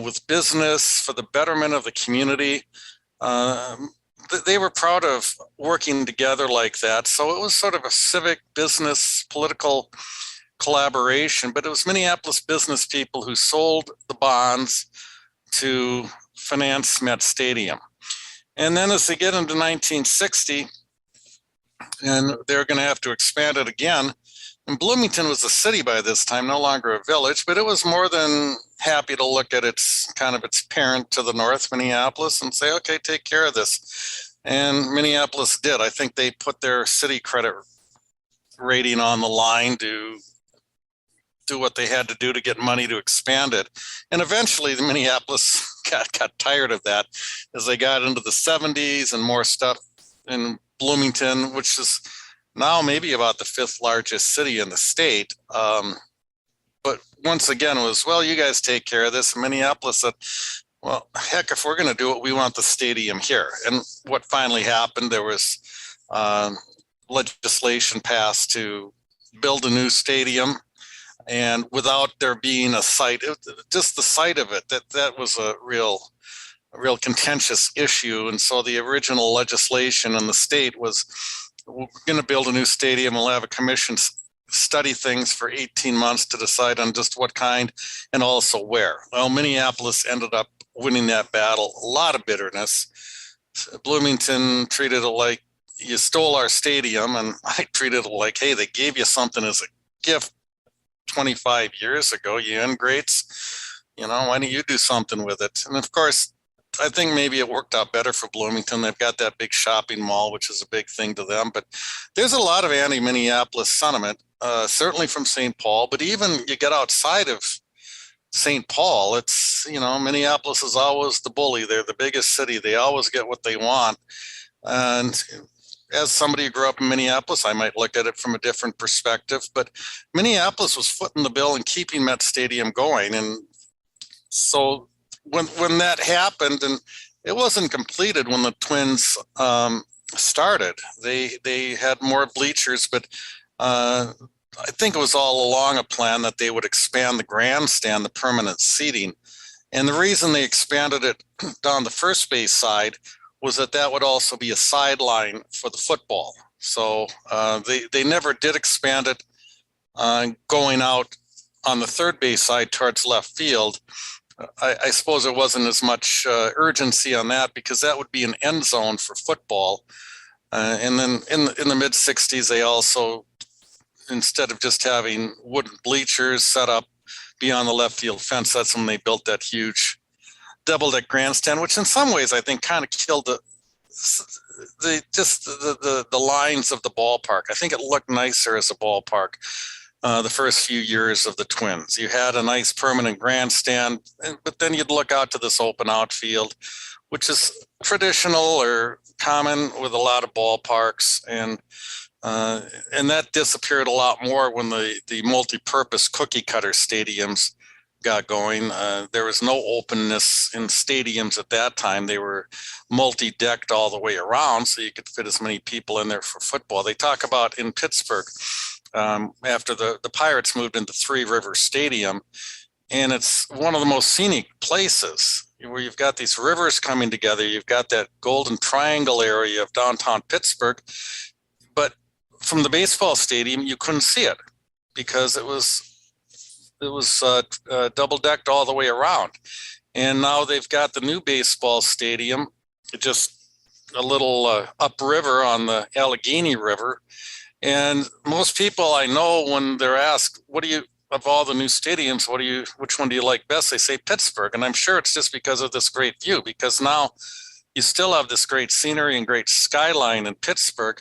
with business for the betterment of the community. They were proud of working together like that. So it was sort of a civic, business, political collaboration, but it was Minneapolis business people who sold the bonds to finance Met Stadium. And then as they get into 1960, and they're going to have to expand it again. And Bloomington was a city by this time, no longer a village, but it was more than happy to look at its parent to the north, Minneapolis, and say, okay, take care of this. And Minneapolis did. I think they put their city credit rating on the line to do what they had to do to get money to expand it. And eventually the Minneapolis got tired of that as they got into the 70s and more stuff in Bloomington, which is now maybe about the 5th largest city in the state. But once again, it was, well, you guys take care of this. Minneapolis said, well, heck, if we're going to do it, we want the stadium here. And what finally happened, there was legislation passed to build a new stadium. And without there being a site, just the site of it, that was a real contentious issue. And so the original legislation in the state was, we're going to build a new stadium. We'll have a commission study things for 18 months to decide on just what kind and also where. Well, Minneapolis ended up winning that battle. A lot of bitterness. Bloomington treated it like, you stole our stadium, and I treated it like, hey, they gave you something as a gift 25 years ago, you ingrates, why don't you do something with it? And of course, I think maybe it worked out better for Bloomington. They've got that big shopping mall, which is a big thing to them. But there's a lot of anti-Minneapolis sentiment, certainly from St. Paul. But even you get outside of St. Paul, it's, Minneapolis is always the bully. They're the biggest city. They always get what they want. And as somebody who grew up in Minneapolis, I might look at it from a different perspective. But Minneapolis was footing the bill and keeping Met Stadium going. And so when that happened, and it wasn't completed when the Twins started, they had more bleachers, but I think it was all along a plan that they would expand the grandstand, the permanent seating. And the reason they expanded it down the first base side was that would also be a sideline for the football. So they never did expand it going out on the third base side towards left field. I suppose there wasn't as much urgency on that because that would be an end zone for football. And then in the mid 60s, they also, instead of just having wooden bleachers set up beyond the left field fence, that's when they built that huge double-deck grandstand, which in some ways I think kind of killed the lines of the ballpark. I think it looked nicer as a ballpark the first few years of the Twins. You had a nice permanent grandstand, but then you'd look out to this open outfield, which is traditional or common with a lot of ballparks, and that disappeared a lot more when the multi-purpose cookie cutter stadiums got going. There was no openness in stadiums at that time. They were multi-decked all the way around, so you could fit as many people in there for football. They talk about in Pittsburgh, after the Pirates moved into Three River Stadium, and it's one of the most scenic places where you've got these rivers coming together. You've got that Golden Triangle area of downtown Pittsburgh, but from the baseball stadium, you couldn't see it because it was double decked all the way around. And now they've got the new baseball stadium, just a little upriver on the Allegheny River. And most people I know, when they're asked, of all the new stadiums, which one do you like best? They say Pittsburgh. And I'm sure it's just because of this great view, because now you still have this great scenery and great skyline in Pittsburgh,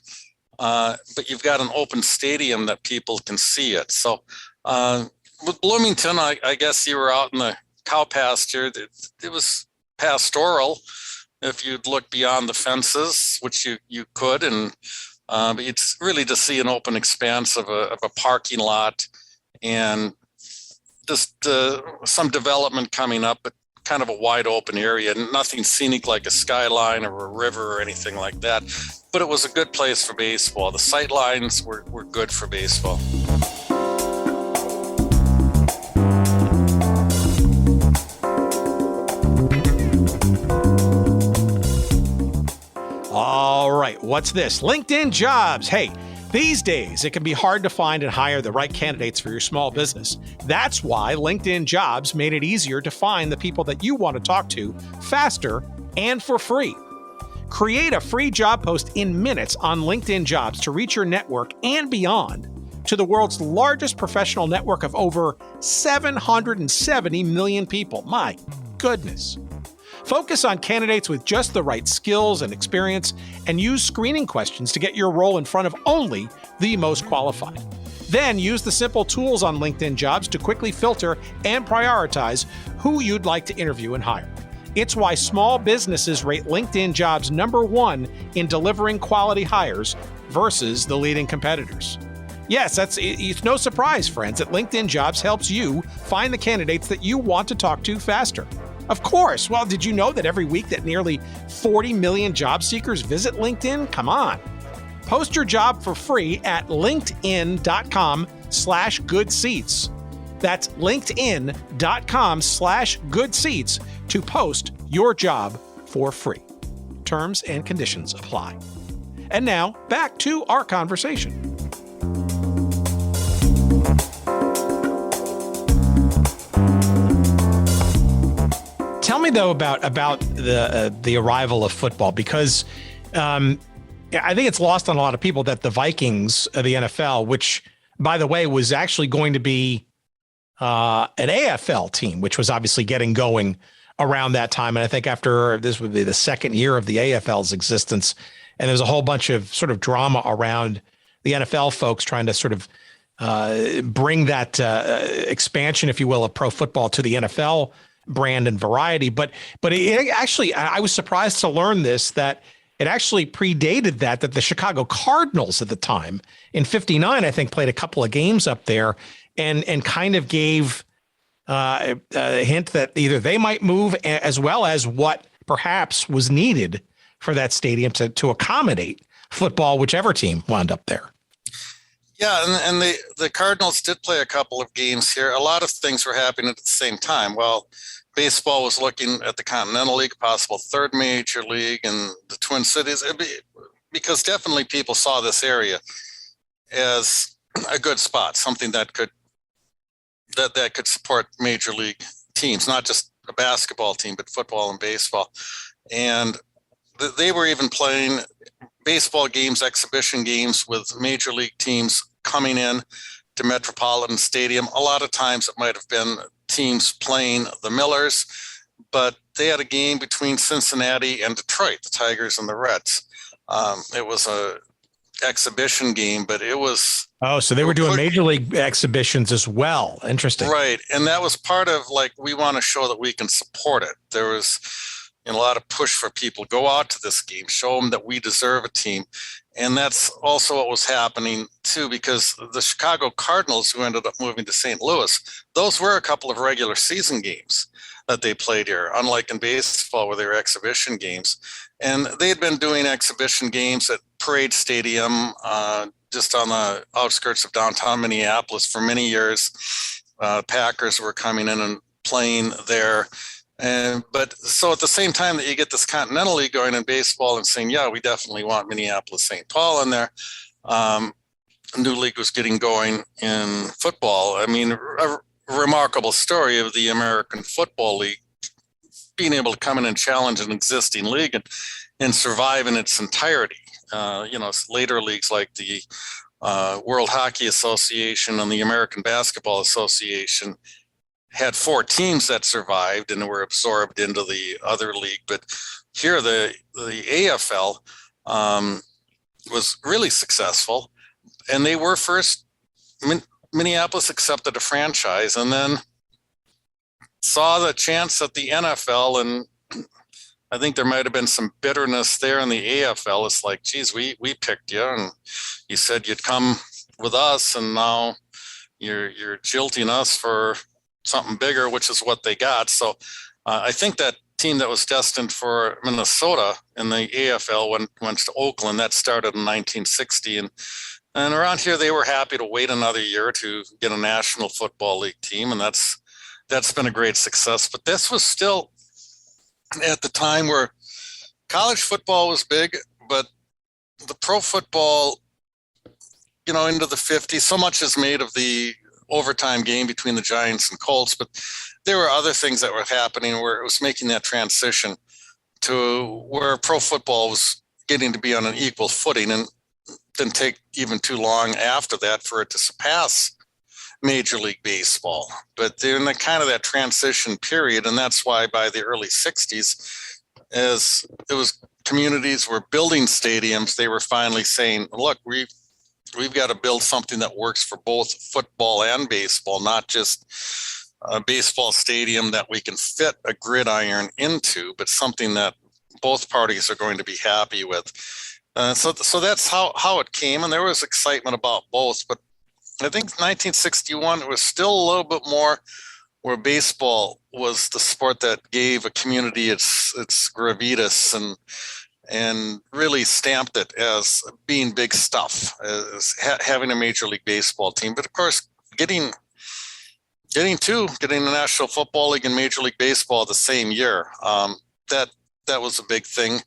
but you've got an open stadium that people can see it. So with Bloomington, I guess you were out in the cow pasture. It was pastoral if you'd look beyond the fences, which you could, and it's really to see an open expanse of a parking lot and just some development coming up, but kind of a wide open area, nothing scenic like a skyline or a river or anything like that. But it was a good place for baseball. The sight lines were good for baseball. All right, what's this? LinkedIn Jobs. Hey, these days, it can be hard to find and hire the right candidates for your small business. That's why LinkedIn Jobs made it easier to find the people that you want to talk to faster and for free. Create a free job post in minutes on LinkedIn Jobs to reach your network and beyond to the world's largest professional network of over 770 million people. My goodness. Focus on candidates with just the right skills and experience, and use screening questions to get your role in front of only the most qualified. Then use the simple tools on LinkedIn Jobs to quickly filter and prioritize who you'd like to interview and hire. It's why small businesses rate LinkedIn Jobs #1 in delivering quality hires versus the leading competitors. Yes, it's no surprise, friends, that LinkedIn Jobs helps you find the candidates that you want to talk to faster. Of course. Well, did you know that every week that nearly 40 million job seekers visit LinkedIn? Come on. Post your job for free at linkedin.com/goodseats. That's linkedin.com/goodseats to post your job for free. Terms and conditions apply. And now back to our conversation. Tell me though about the arrival of football, because I think it's lost on a lot of people that the Vikings of the NFL, which by the way was actually going to be an AFL team, which was obviously getting going around that time, and I think after this would be the second year of the AFL's existence, and there's a whole bunch of sort of drama around the NFL folks trying to sort of bring that expansion, if you will, of pro football to the NFL brand and variety. But it actually, I was surprised to learn this, that it actually predated that the Chicago Cardinals at the time in '59, I think, played a couple of games up there and kind of gave a hint that either they might move, as well as what perhaps was needed for that stadium to accommodate football, whichever team wound up there. Yeah, and the Cardinals did play a couple of games here. A lot of things were happening at the same time. Well, baseball was looking at the Continental League, possible third major league, and the Twin Cities, because definitely people saw this area as a good spot, something that could support major league teams, not just a basketball team, but football and baseball. And they were even playing baseball games, exhibition games with major league teams coming in to Metropolitan Stadium. A lot of times it might have been teams playing the Millers, but they had a game between Cincinnati and Detroit, the Tigers and the Reds. It was a exhibition game, but it was... Oh, so they were doing major league exhibitions as well. Interesting. Right. And that was part of, like, we want to show that we can support it. There was a lot of push for people, go out to this game, show them that we deserve a team. And that's also what was happening too, because the Chicago Cardinals, who ended up moving to St. Louis, those were a couple of regular season games that they played here, unlike in baseball where they were exhibition games. And they had been doing exhibition games at Prairie Stadium, just on the outskirts of downtown Minneapolis for many years. Packers were coming in and playing there. But so at the same time that you get this Continental League going in baseball and saying, yeah, we definitely want Minneapolis St. Paul in there, a new league was getting going in football. I mean, a remarkable story of the American Football League being able to come in and challenge an existing league and survive in its entirety. Later leagues like the World Hockey Association and the American Basketball Association had 4 teams that survived and were absorbed into the other league. But here the AFL was really successful, and they were first. Minneapolis accepted a franchise and then saw the chance at the NFL, and I think there might have been some bitterness there in the AFL. It's like, geez, we picked you and you said you'd come with us, and now you're jilting us for something bigger, which is what they got. So I think that team that was destined for Minnesota in the AFL went to Oakland. That started in 1960, and around here they were happy to wait another year to get a National Football League team, and that's been a great success. But this was still at the time where college football was big, but the pro football, into the 50s, so much is made of the overtime game between the Giants and Colts, but there were other things that were happening where it was making that transition to where pro football was getting to be on an equal footing, and didn't take even too long after that for it to surpass Major League Baseball. But they're in that transition period, and that's why by the early 60s, as it was communities were building stadiums, they were finally saying, look, we've got to build something that works for both football and baseball, not just a baseball stadium that we can fit a gridiron into, but something that both parties are going to be happy with. So that's how it came, and there was excitement about both. But I think 1961, it was still a little bit more where baseball was the sport that gave a community its gravitas and really stamped it as being big stuff, as having a Major League Baseball team. But of course, getting the National Football League and Major League Baseball the same year, that was a big thing,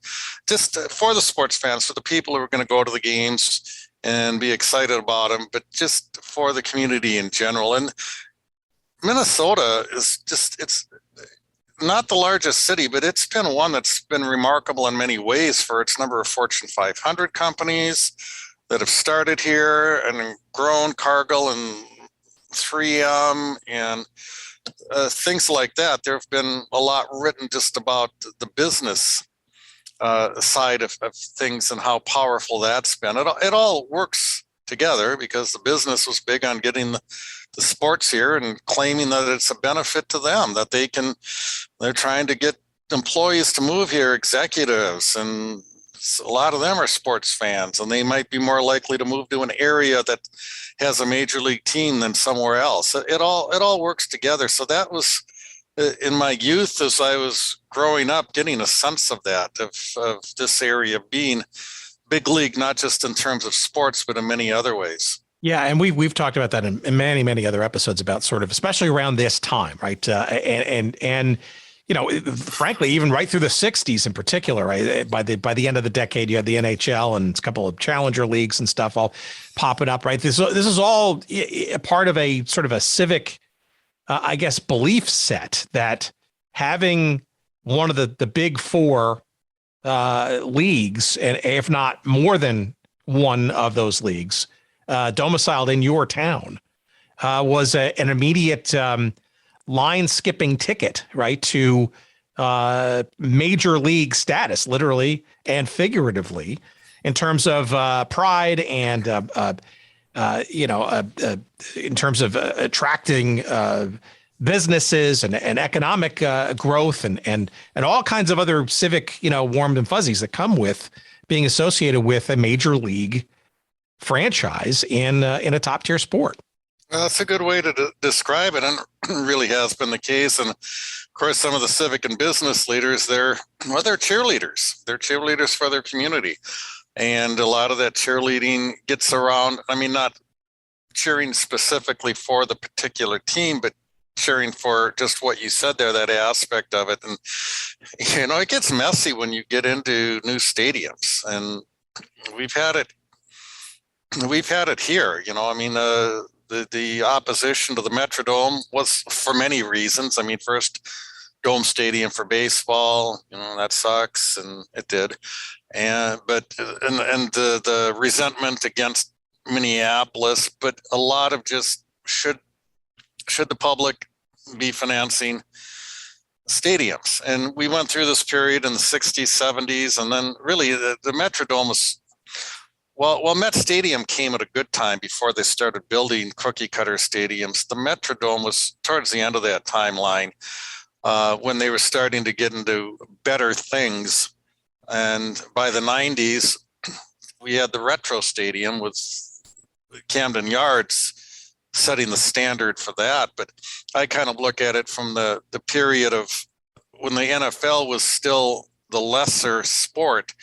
just for the sports fans, for the people who were going to go to the games and be excited about them, but just for the community in general. And Minnesota is it's not the largest city, but it's been one that's been remarkable in many ways for its number of Fortune 500 companies that have started here and grown, Cargill and 3M and things like that. There have been a lot written just about the business side of things and how powerful that's been. It all works together because the business was big on getting the sports here and claiming that it's a benefit to them, that they're trying to get employees to move here, executives, and a lot of them are sports fans, and they might be more likely to move to an area that has a major league team than somewhere else. It all works together. So that was, in my youth, as I was growing up, getting a sense of that, of this area being big league, not just in terms of sports, but in many other ways. Yeah, and we've talked about that in many other episodes about sort of, especially around this time, right? And frankly, even right through the 60s in particular, right? By the end of the decade, you had the NHL and a couple of challenger leagues and stuff all popping up, right? This is all a part of a sort of a civic, I guess, belief set that having one of the big four leagues, and if not more than one of those leagues, domiciled in your town, was an immediate line skipping ticket, right, to major league status, literally and figuratively, in terms of pride and in terms of attracting businesses and economic growth and all kinds of other civic, warm and fuzzies that come with being associated with a major league franchise in a top tier sport. Well, that's a good way to describe it, and really has been the case. And of course, some of the civic and business leaders, they're cheerleaders. They're cheerleaders for their community, and a lot of that cheerleading gets around. I mean, not cheering specifically for the particular team, but cheering for just what you said there, that aspect of it. And it gets messy when you get into new stadiums, and we've had it here. The opposition to the Metrodome was for many reasons. I mean, first, dome stadium for baseball, that sucks, and it did. And the resentment against Minneapolis, but a lot of just should the public be financing stadiums? And we went through this period in the 60s, 70s, and then really the Metrodome was. Well, Met Stadium came at a good time before they started building cookie cutter stadiums. The Metrodome was towards the end of that timeline when they were starting to get into better things. And by the 90s, we had the Retro Stadium with Camden Yards setting the standard for that. But I kind of look at it from the period of when the NFL was still the lesser sport.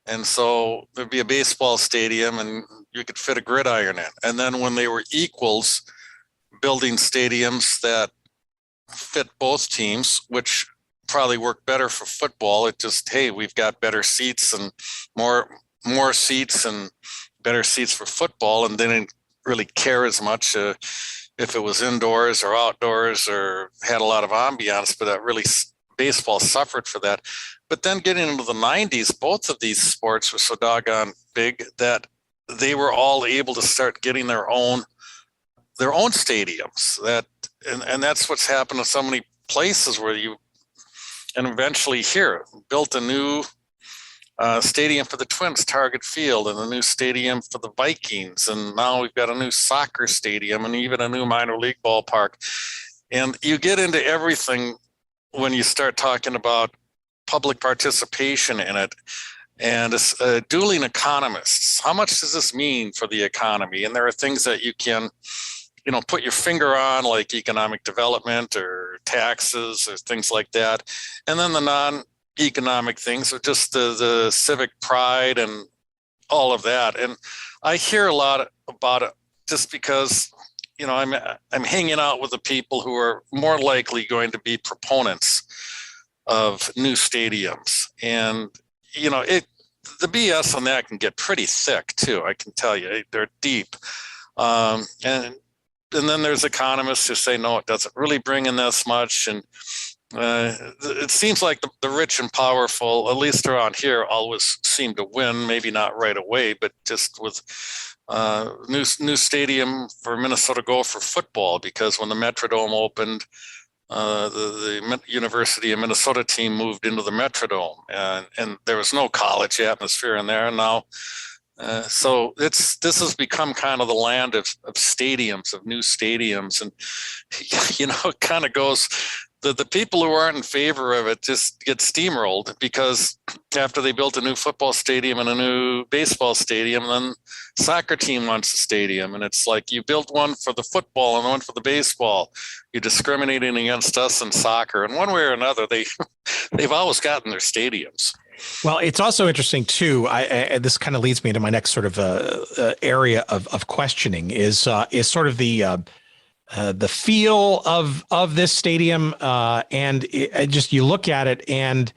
And so there'd be a baseball stadium and you could fit a gridiron in. And then when they were equals, building stadiums that fit both teams, which probably worked better for football. It just, hey, we've got better seats and more seats and better seats for football. And they didn't really care as much if it was indoors or outdoors or had a lot of ambiance, but that really baseball suffered for that. But then getting into the 90s, both of these sports were so doggone big that they were all able to start getting their own stadiums. And that's what's happened in so many places where and eventually here built a new stadium for the Twins, Target Field, and a new stadium for the Vikings. And now we've got a new soccer stadium and even a new minor league ballpark. And you get into everything when you start talking about public participation in it. And dueling economists, how much does this mean for the economy? And there are things that you can, put your finger on, like economic development or taxes or things like that. And then the non-economic things are just the civic pride and all of that. And I hear a lot about it just because, I'm hanging out with the people who are more likely going to be proponents of new stadiums. And, the BS on that can get pretty thick too. I can tell you, they're deep. And then there's economists who say, no, it doesn't really bring in this much. And it seems like the rich and powerful, at least around here, always seem to win, maybe not right away, but just with new stadium for Minnesota Gopher football, because when the Metrodome opened, the University of Minnesota team moved into the Metrodome, and there was no college atmosphere in there. And now, so this has become kind of the land of stadiums, of new stadiums, and it kind of goes. The people who aren't in favor of it just get steamrolled, because after they built a new football stadium and a new baseball stadium, then soccer team wants a stadium. And it's like, you built one for the football and one for the baseball. You're discriminating against us in soccer. And one way or another, they've always gotten their stadiums. Well, it's also interesting too. This kind of leads me to my next sort of area of questioning is sort of the feel of this stadium, and you look at it, and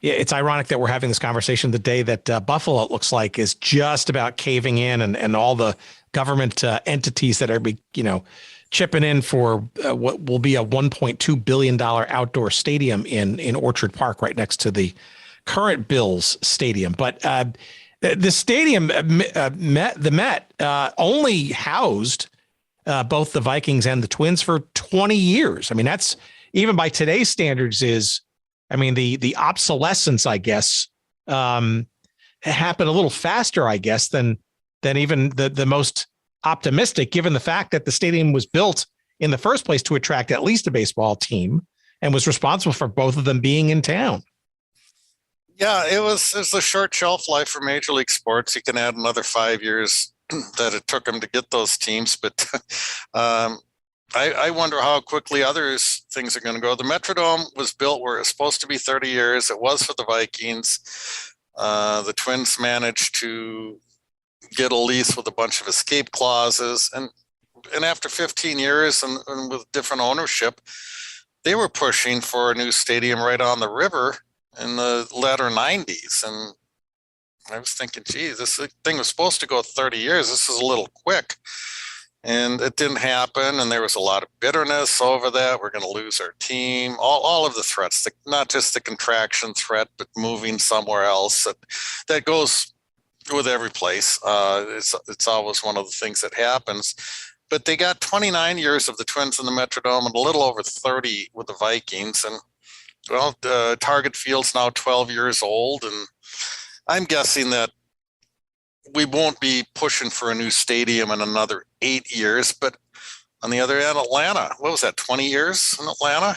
it's ironic that we're having this conversation the day that Buffalo, it looks like, is just about caving in, and all the government entities that are chipping in for what will be a $1.2 billion outdoor stadium in Orchard Park, right next to the current Bills stadium. But the stadium, the Met, only housed both the Vikings and the Twins for 20 years. I mean, that's, even by today's standards, the obsolescence, I guess, happened a little faster, I guess, than even the most optimistic, given the fact that the stadium was built in the first place to attract at least a baseball team and was responsible for both of them being in town. Yeah, it's a short shelf life for Major League Sports. You can add another 5 years that it took them to get those teams, but I wonder how quickly things are going to go. The Metrodome was built where it was supposed to be 30 years. It was for the Vikings. The Twins managed to get a lease with a bunch of escape clauses, and after 15 years and with different ownership, they were pushing for a new stadium right on the river in the latter 90s. And I was thinking, geez, this thing was supposed to go 30 years. This is a little quick. And it didn't happen. And there was a lot of bitterness over that. We're going to lose our team. All of the threats, not just the contraction threat, but moving somewhere else. That goes with every place. It's always one of the things that happens. But they got 29 years of the Twins in the Metrodome and a little over 30 with the Vikings. And well, Target Field's now 12 years old, and I'm guessing that we won't be pushing for a new stadium in another 8 years. But on the other hand, Atlanta, what was that, 20 years in Atlanta?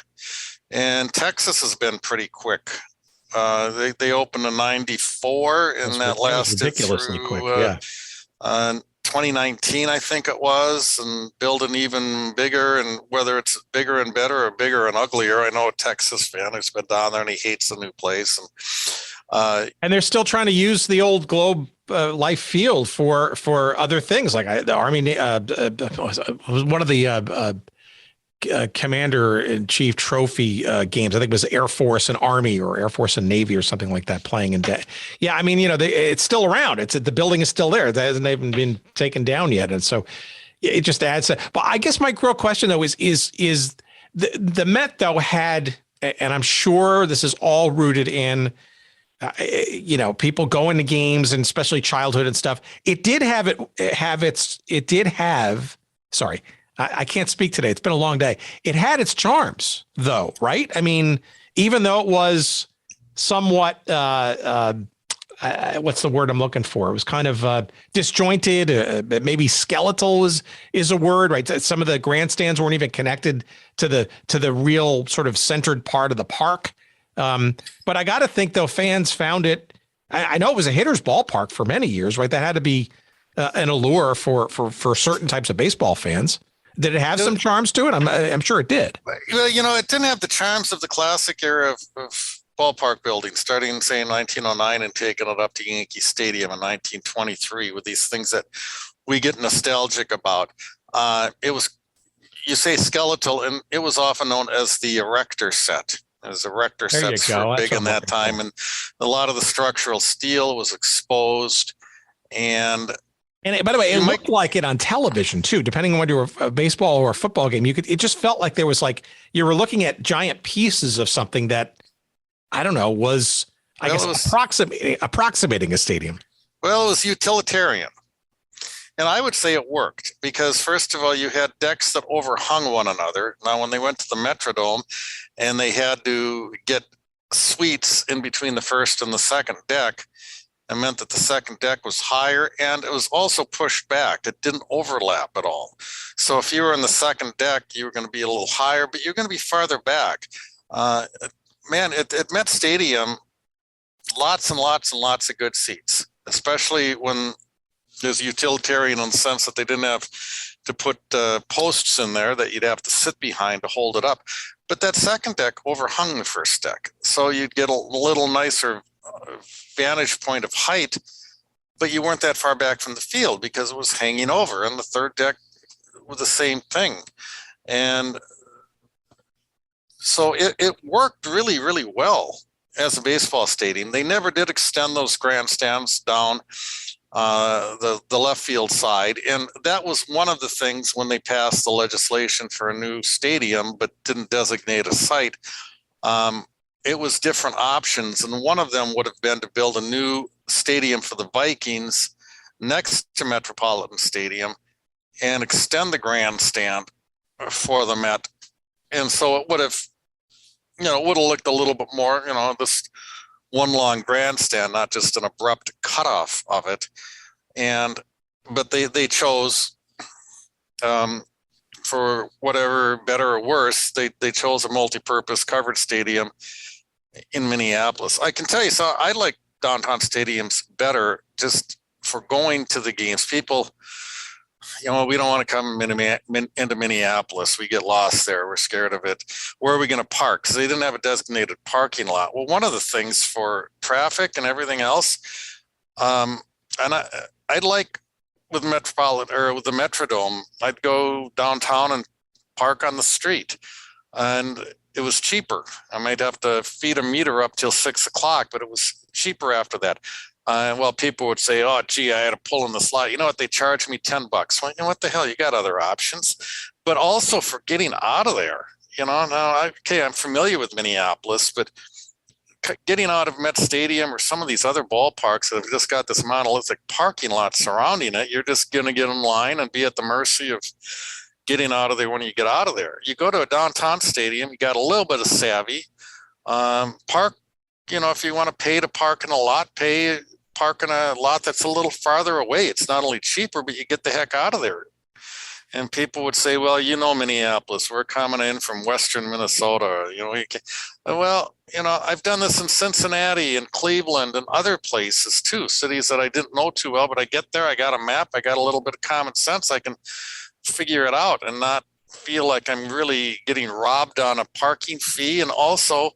And Texas has been pretty quick. They opened in 94, and that lasted ridiculously through quick, yeah. 2019, I think it was, and build an even bigger, and whether it's bigger and better or bigger and uglier. I know a Texas fan who's been down there and he hates the new place. And they're still trying to use the old Globe Life Field for other things. Like the Army was one of the Commander-in-Chief Trophy games. I think it was Air Force and Army, or Air Force and Navy, or something like that, playing in day. Yeah, I mean, it's still around. The building is still there. It hasn't even been taken down yet, and so it just adds to. But I guess my real question though is the Met though had, and I'm sure this is all rooted in, people going to games, and especially childhood and stuff. It did have. Sorry. I can't speak today. It's been a long day. It had its charms, though, right? I mean, even though it was somewhat, what's the word I'm looking for? It was kind of disjointed, maybe skeletal is a word, right? Some of the grandstands weren't even connected to the real sort of centered part of the park. But I got to think, though, fans found it. I know it was a hitter's ballpark for many years, right? That had to be an allure for certain types of baseball fans. Did it have some charms to it? I'm sure it did. Well, it didn't have the charms of the classic era of ballpark building, starting, say, in 1909 and taking it up to Yankee Stadium in 1923 with these things that we get nostalgic about. It was, you say skeletal, and it was often known as the erector set. As erector sets were big in that time, and a lot of the structural steel was exposed. And by the way, it looked like it on television too, depending on whether you were a baseball or a football game. It just felt like there was like, you were looking at giant pieces of something that, I don't know, was approximating a stadium. Well, it was utilitarian. And I would say it worked because, first of all, you had decks that overhung one another. Now, when they went to the Metrodome and they had to get suites in between the first and the second deck, it meant that the second deck was higher, and it was also pushed back. It didn't overlap at all. So if you were in the second deck, you were going to be a little higher, but you're going to be farther back. At Met Stadium, lots and lots and lots of good seats, especially when there's utilitarian in the sense that they didn't have to put posts in there that you'd have to sit behind to hold it up. But that second deck overhung the first deck, so you'd get a little nicer vantage point of height, but you weren't that far back from the field because it was hanging over. And the third deck was the same thing. And so it worked really, really well as a baseball stadium. They never did extend those grandstands down the left field side. And that was one of the things when they passed the legislation for a new stadium, but didn't designate a site. It was different options, and one of them would have been to build a new stadium for the Vikings next to Metropolitan Stadium and extend the grandstand for the Met. And so it would have, looked a little bit more, this one long grandstand, not just an abrupt cutoff of it. But they chose, for whatever, better or worse, they chose a multi-purpose covered stadium in Minneapolis. I can tell you, so I like downtown stadiums better just for going to the games. People, we don't want to come into Minneapolis. We get lost there. We're scared of it. Where are we going to park? Because they didn't have a designated parking lot. Well, one of the things for traffic and everything else, and I'd like with Metropolitan or with the Metrodome, I'd go downtown and park on the street, and it was cheaper. I might have to feed a meter up till 6 o'clock, but it was cheaper after that. Well, people would say, "Oh, gee, I had to pull in the slot." You know what? They charged me $10. Well, what the hell? You got other options, but also for getting out of there. I'm familiar with Minneapolis, but getting out of Met Stadium or some of these other ballparks that have just got this monolithic parking lot surrounding it, you're just going to get in line and be at the mercy of getting out of there when you get out of there. You go to a downtown stadium, you got a little bit of savvy. Park, if you want to pay to park in a lot, park in a lot that's a little farther away. It's not only cheaper, but you get the heck out of there. And people would say, well, Minneapolis, we're coming in from Western Minnesota. Well, I've done this in Cincinnati and Cleveland and other places too, cities that I didn't know too well, but I get there, I got a map, I got a little bit of common sense, I can figure it out and not feel like I'm really getting robbed on a parking fee, and also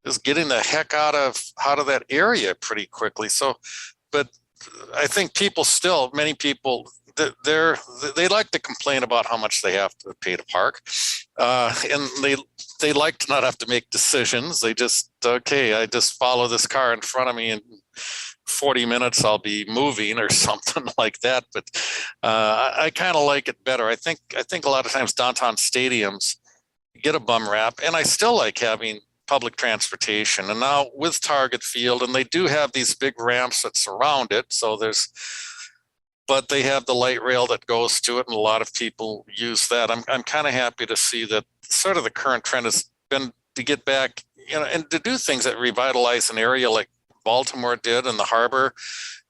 is getting the heck out of that area pretty quickly. So, but I think many people, they like to complain about how much they have to pay to park, and they like to not have to make decisions. They just, okay, I just follow this car in front of me, and 40 minutes I'll be moving or something like that. But I kind of like it better. I think a lot of times downtown stadiums get a bum rap, and I still like having public transportation. And now with Target Field, and they do have these big ramps that surround it, but they have the light rail that goes to it, and a lot of people use that. I'm kind of happy to see that sort of the current trend has been to get back, and to do things that revitalize an area like Baltimore did in the harbor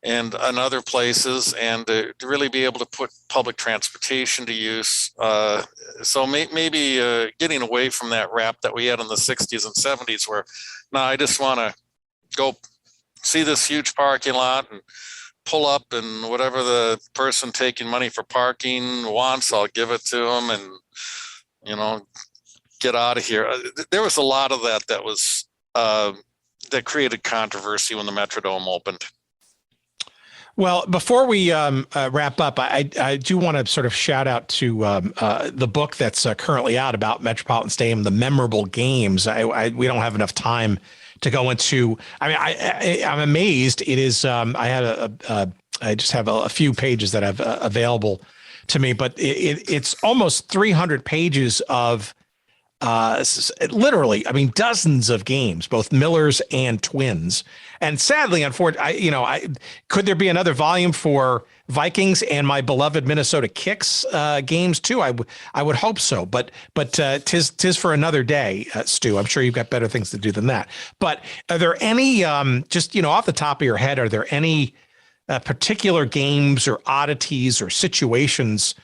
and other places, and to really be able to put public transportation to use. So maybe getting away from that rap that we had in the 60s and 70s, where now I just want to go see this huge parking lot and pull up, and whatever the person taking money for parking wants, I'll give it to them, and get out of here. There was a lot of that was that created controversy when the Metrodome opened. Well, before we wrap up, I do want to sort of shout out to the book that's currently out about Metropolitan Stadium, the memorable games. We don't have enough time to go into. I mean, I'm amazed. It is. I just have a few pages that I've available to me, but it's almost 300 pages of literally, I mean, dozens of games, both Millers and Twins. And sadly, unfortunately, could there be another volume for Vikings and my beloved Minnesota Kicks games too? I would hope so, but tis for another day, Stu. I'm sure you've got better things to do than that. But are there any, just off the top of your head, are there any particular games or oddities or situations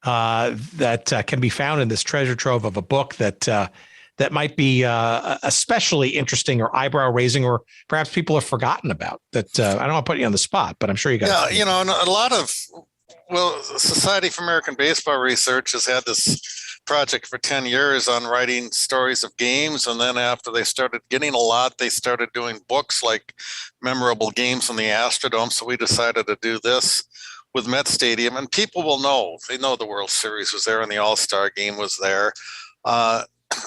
that can be found in this treasure trove of a book that might be especially interesting or eyebrow raising, or perhaps people have forgotten about that? I don't want to put you on the spot, but I'm sure you got. Yeah, a lot of, Society for American Baseball Research has had this project for 10 years on writing stories of games. And then after they started getting a lot, they started doing books like Memorable Games in the Astrodome. So we decided to do this with Met Stadium, and people will know. They know the World Series was there and the All-Star game was there.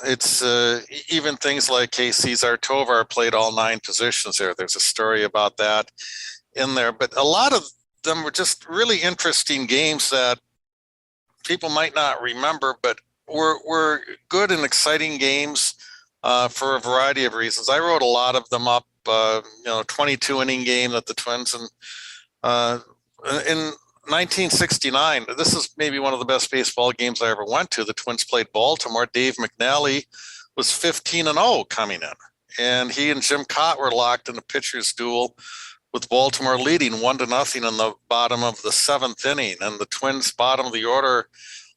It's even things like Cesar Tovar played all 9 positions there. There's a story about that in there. But a lot of them were just really interesting games that people might not remember, but were good and exciting games for a variety of reasons. I wrote a lot of them up. 22-inning game that the Twins in 1969, this is maybe one of the best baseball games I ever went to. The Twins played Baltimore. Dave McNally was 15-0 coming in, and he and Jim Cott were locked in a pitcher's duel with Baltimore leading 1-0 in the bottom of the 7th inning. And the Twins, bottom of the order,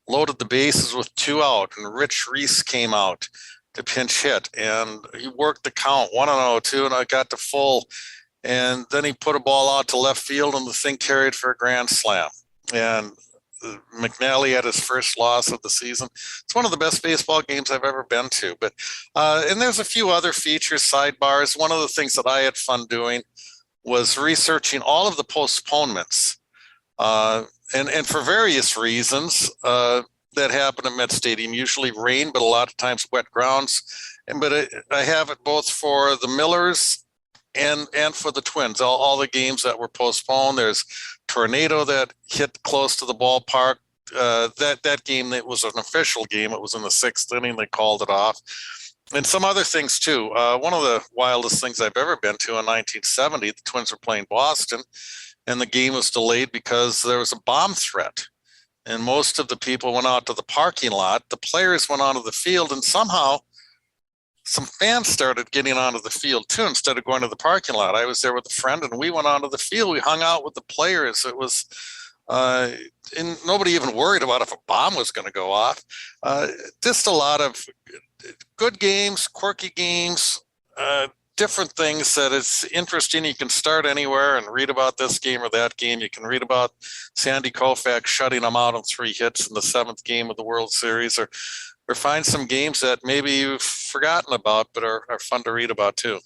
loaded the bases with 2 out, and Rich Reese came out to pinch hit, and he worked the count 1-0, and I got to full. And then he put a ball out to left field, and the thing carried for a grand slam. And McNally had his first loss of the season. It's one of the best baseball games I've ever been to. But and there's a few other features, sidebars. One of the things that I had fun doing was researching all of the postponements, and for various reasons that happen at Met Stadium. Usually rain, but a lot of times wet grounds. But I have it both for the Millers and for the Twins, all the games that were postponed. There's tornado that hit close to the ballpark. That game, that was an official game. It was in the 6th inning. They called it off. And some other things too. One of the wildest things I've ever been to in 1970, the Twins were playing Boston, and the game was delayed because there was a bomb threat. And most of the people went out to the parking lot. The players went onto the field, and somehow some fans started getting onto the field too, instead of going to the parking lot. I was there with a friend, and we went onto the field. We hung out with the players. It was And nobody even worried about if a bomb was going to go off. Just a lot of good games, quirky games, different things that it's interesting. You can start anywhere and read about this game or that game. You can read about Sandy Koufax shutting them out on 3 hits in the 7th game of the World Series, or find some games that maybe you've forgotten about but are fun to read about too.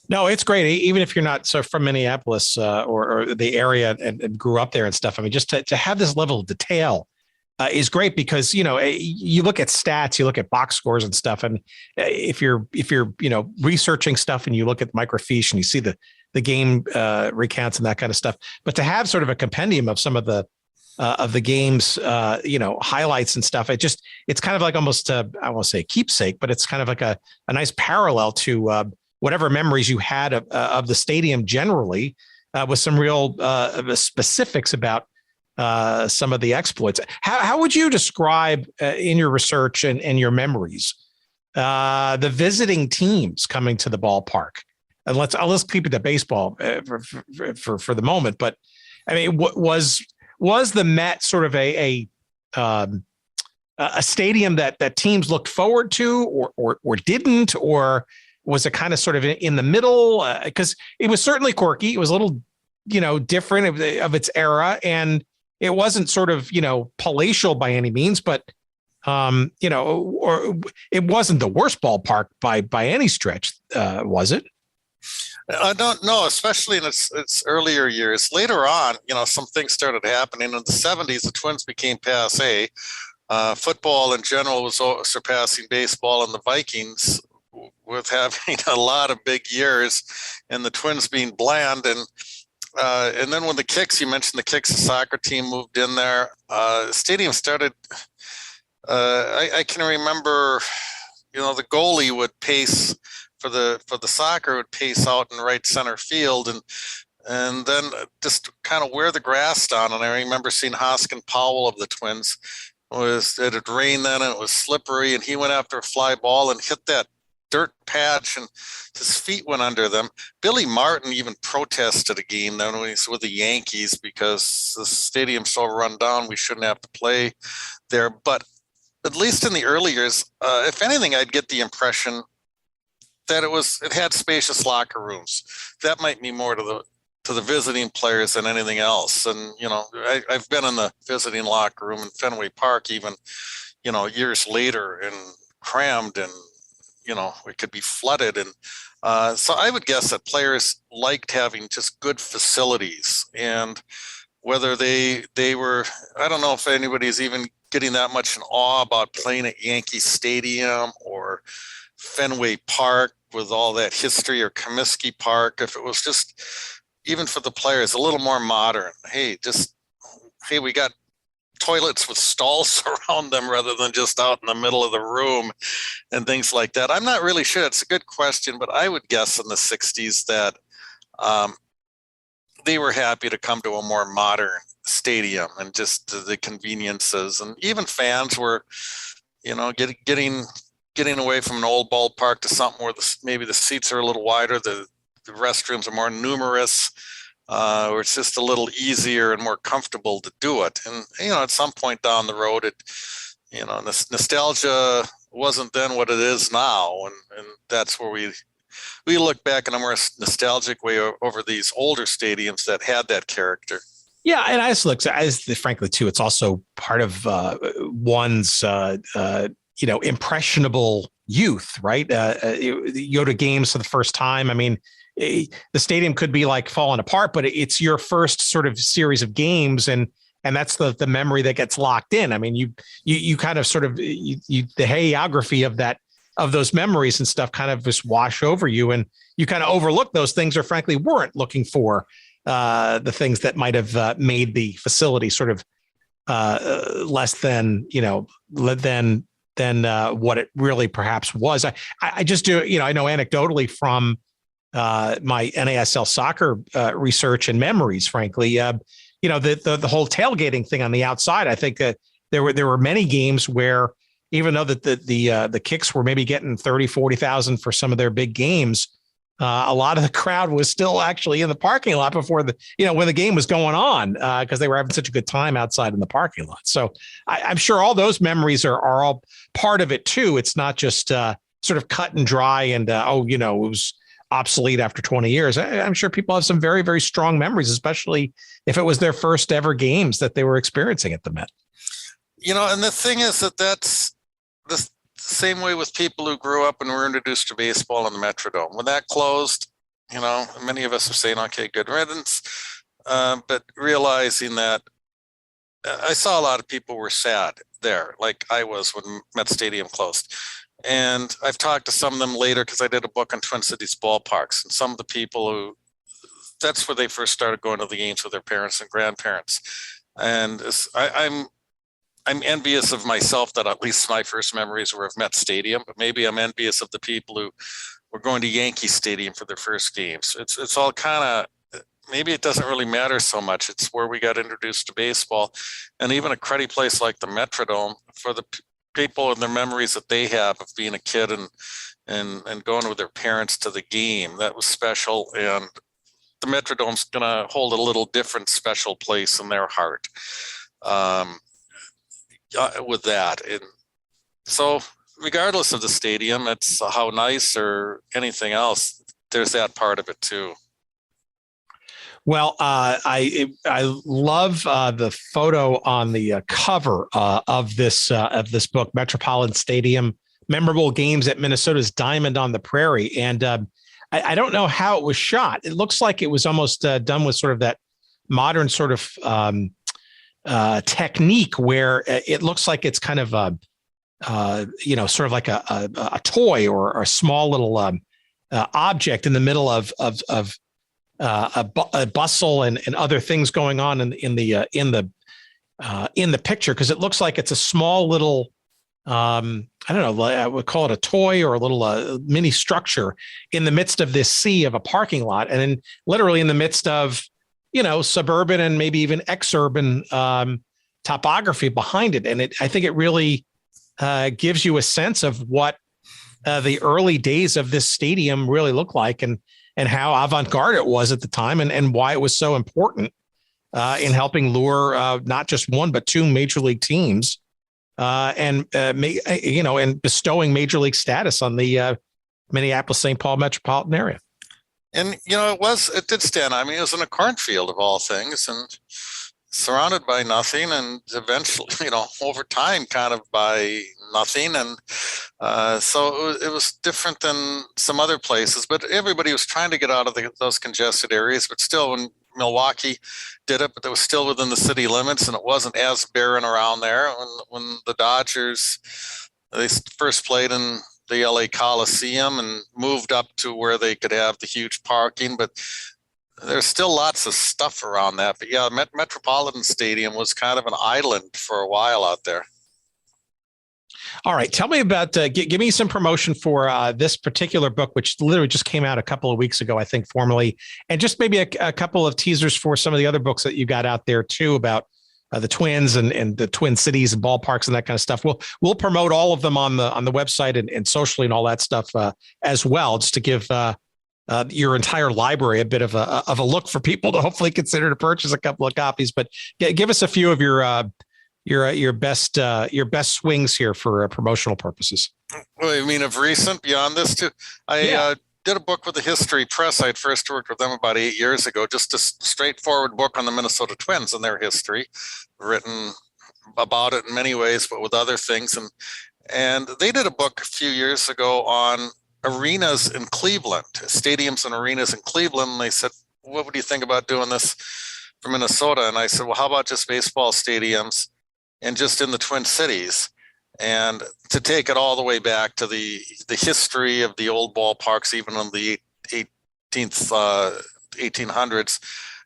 No, it's great. Even if you're not from Minneapolis or the area and grew up there and stuff. I mean, just to have this level of detail is great because, you look at stats, you look at box scores and stuff. And if you're researching stuff and you look at microfiche and you see the game recounts and that kind of stuff, but to have sort of a compendium of some of the game's, highlights and stuff, it's kind of like almost, I won't say a keepsake, but it's kind of like a nice parallel to whatever memories you had of the stadium generally, with some real specifics about some of the exploits. How would you describe in your research and your memories the visiting teams coming to the ballpark? And let's keep it to baseball for the moment. But I mean, was the Met sort of a stadium that teams looked forward to or didn't, or was it kind of sort of in the middle? Because it was certainly quirky. It was a little, different of its era, and it wasn't sort of, palatial by any means, but, or it wasn't the worst ballpark by any stretch, was it? I don't know, especially in its earlier years. Later on, some things started happening. In the 70s, the Twins became passé. Football in general was surpassing baseball, and the Vikings with having a lot of big years and the Twins being bland. And then when you mentioned the Kicks, the soccer team moved in there, stadium started, I can remember, the goalie would pace for the soccer would pace out in right center field and then just kind of wear the grass down. And I remember seeing Hoskin Powell of the Twins. It had rained then and it was slippery, and he went after a fly ball and hit that dirt patch and his feet went under them. Billy Martin even protested a game then when he's with the Yankees because the stadium's so run down, we shouldn't have to play there. But at least in the early years, if anything, I'd get the impression that it had spacious locker rooms. That might be more to the visiting players than anything else. And, I've been in the visiting locker room in Fenway Park even, years later, and crammed, and it could be flooded. And so I would guess that players liked having just good facilities, and whether they were, I don't know if anybody's even getting that much in awe about playing at Yankee Stadium or Fenway Park with all that history, or Comiskey Park, if it was just, even for the players, a little more modern. Hey, we got toilets with stalls around them rather than just out in the middle of the room and things like that. I'm not really sure. It's a good question, but I would guess in the 60s that they were happy to come to a more modern stadium, and just the conveniences, and even fans were, getting away from an old ballpark to something where maybe the seats are a little wider, the restrooms are more numerous, where it's just a little easier and more comfortable to do it. And, at some point down the road, nostalgia wasn't then what it is now. And that's where we look back in a more nostalgic way over these older stadiums that had that character. Yeah. And I just look, frankly, too, it's also part of one's, impressionable youth, right? You go to games for the first time. I mean, the stadium could be like falling apart, but it's your first sort of series of games, and that's the memory that gets locked in. I mean, you kind of sort of the hagiography of those memories and stuff kind of just wash over you, and you kind of overlook those things, or frankly weren't looking for the things that might have made the facility sort of less than what it really perhaps was. I just do, I know anecdotally from my NASL soccer research and memories, frankly, the whole tailgating thing on the outside. I think that there were many games where, even though that the Kicks were maybe getting 30, 40,000 for some of their big games, a lot of the crowd was still actually in the parking lot before when the game was going on, because they were having such a good time outside in the parking lot. So I'm sure all those memories are all part of it too. It's not just sort of cut and dry and, it was obsolete after 20 years. I'm sure people have some very, very strong memories, especially if it was their first ever games that they were experiencing at the Met. And the thing is that's the same way with people who grew up and were introduced to baseball in the Metrodome. When that closed, many of us are saying, okay, good riddance. But realizing that I saw a lot of people were sad there, like I was when Met Stadium closed. And I've talked to some of them later because I did a book on Twin Cities ballparks, and some of the people that's where they first started going to the games with their parents and grandparents. And I'm envious of myself that at least my first memories were of Met Stadium, but maybe I'm envious of the people who were going to Yankee Stadium for their first games. It's all kind of, maybe it doesn't really matter so much. It's where we got introduced to baseball, and even a cruddy place like the Metrodome for the people and their memories that they have of being a kid and going with their parents to the game. That was special, and the Metrodome's going to hold a little different special place in their heart. With that. And so regardless of the stadium, it's how nice or anything else, there's that part of it too. Well, I love the photo on the cover of this book, Metropolitan Stadium, Memorable Games at Minnesota's Diamond on the Prairie. And I don't know how it was shot. It looks like it was almost done with sort of that modern sort of technique where it looks like it's kind of sort of like a toy or a small little object in the middle of a bustle and other things going on in the picture, because it looks like it's a small little I don't know, I would call it a toy or a little mini structure in the midst of this sea of a parking lot, and then literally in the midst of suburban and maybe even exurban topography behind it. And I think it really gives you a sense of what the early days of this stadium really looked like, and how avant-garde it was at the time, and why it was so important in helping lure not just one, but two major league teams and bestowing major league status on the Minneapolis-St. Paul metropolitan area. And, it did stand. I mean, it was in a cornfield of all things, and surrounded by nothing, and eventually, over time, kind of by nothing. And so it was different than some other places, but everybody was trying to get out of those congested areas. But still, when Milwaukee did it, but it was still within the city limits, and it wasn't as barren around there. When the Dodgers, they first played in the LA Coliseum and moved up to where they could have the huge parking, but there's still lots of stuff around that. But yeah, Metropolitan Stadium was kind of an island for a while out there. All right. Tell me about, give me some promotion for this particular book, which literally just came out a couple of weeks ago, I think, formally, and just maybe a couple of teasers for some of the other books that you got out there too, about the Twins and the Twin Cities and ballparks and that kind of stuff. We'll promote all of them on the website and socially and all that stuff as well, just to give your entire library a bit of a look for people to hopefully consider to purchase a couple of copies. But give us a few of your best swings here for promotional purposes. Well, I mean, of recent beyond this too, I did a book with the History Press. I'd first worked with them about 8 years ago, just a straightforward book on the Minnesota Twins and their history, written about it in many ways, but with other things. And they did a book a few years ago on arenas in Cleveland, stadiums and arenas in Cleveland. And they said, what would you think about doing this for Minnesota? And I said, well, how about just baseball stadiums and just in the Twin Cities? And to take it all the way back to the history of the old ballparks, even in the 1800s,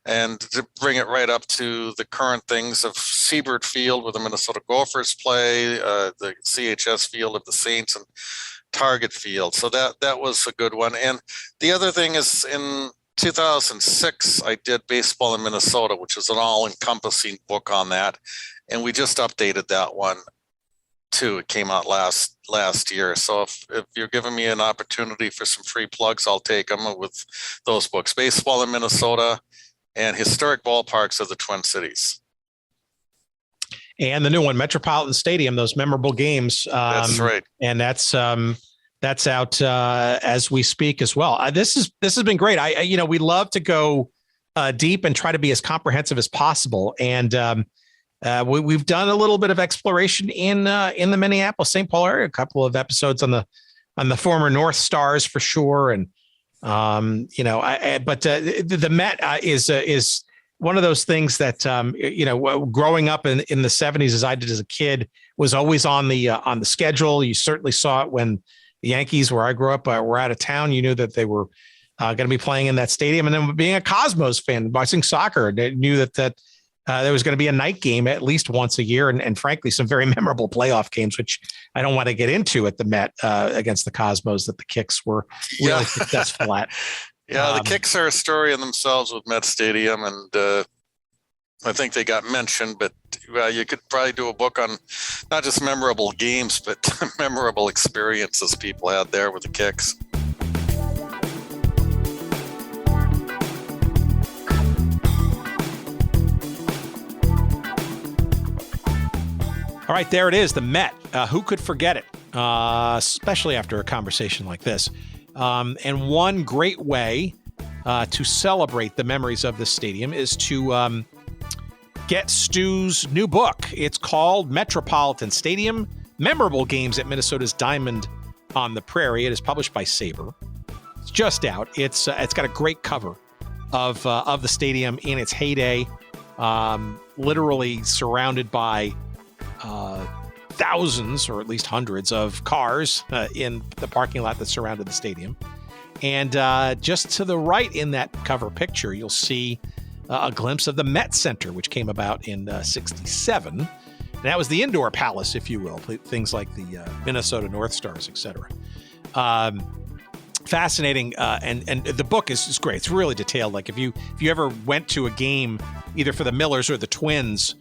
and to bring it right up to the current things of Siebert Field, where the Minnesota Gophers play, the CHS Field of the Saints, and Target Field. So that was a good one. And the other thing is, in 2006, I did Baseball in Minnesota, which is an all-encompassing book on that. And we just updated that one too. It came out last year. So if you're giving me an opportunity for some free plugs, I'll take them with those books. Baseball in Minnesota and Historic Ballparks of the Twin Cities. And the new one, Metropolitan Stadium, those memorable games. That's right. And that's out as we speak as well. This has been great. We love to go deep and try to be as comprehensive as possible. And we've done a little bit of exploration in the Minneapolis, St. Paul area, a couple of episodes on the former North Stars for sure. And, but the Met is one of those things that, growing up in the 70s, as I did as a kid, was always on the schedule. You certainly saw it when the Yankees, where I grew up, were out of town. You knew that they were going to be playing in that stadium. And then being a Cosmos fan, watching soccer, they knew that there was going to be a night game at least once a year. And frankly, some very memorable playoff games, which I don't want to get into at the Met against the Cosmos, that the Kicks were really successful at. Yeah, the Kicks are a story in themselves with Met Stadium, and I think they got mentioned, but you could probably do a book on not just memorable games, but memorable experiences people had there with the Kicks. All right, there it is, the Met. Who could forget it, especially after a conversation like this? And one great way to celebrate the memories of this stadium is to get Stew's new book. It's called Metropolitan Stadium, Memorable Games at Minnesota's Diamond on the Prairie. It is published by Sabre. It's just out. It's got a great cover of the stadium in its heyday, literally surrounded by thousands, or at least hundreds, of cars in the parking lot that surrounded the stadium. And just to the right in that cover picture, you'll see a glimpse of the Met Center, which came about in 1967. And that was the indoor palace, if you will, things like the Minnesota North Stars, etc. Fascinating, and the book is great. It's really detailed. Like if you ever went to a game, either for the Millers or the Twins,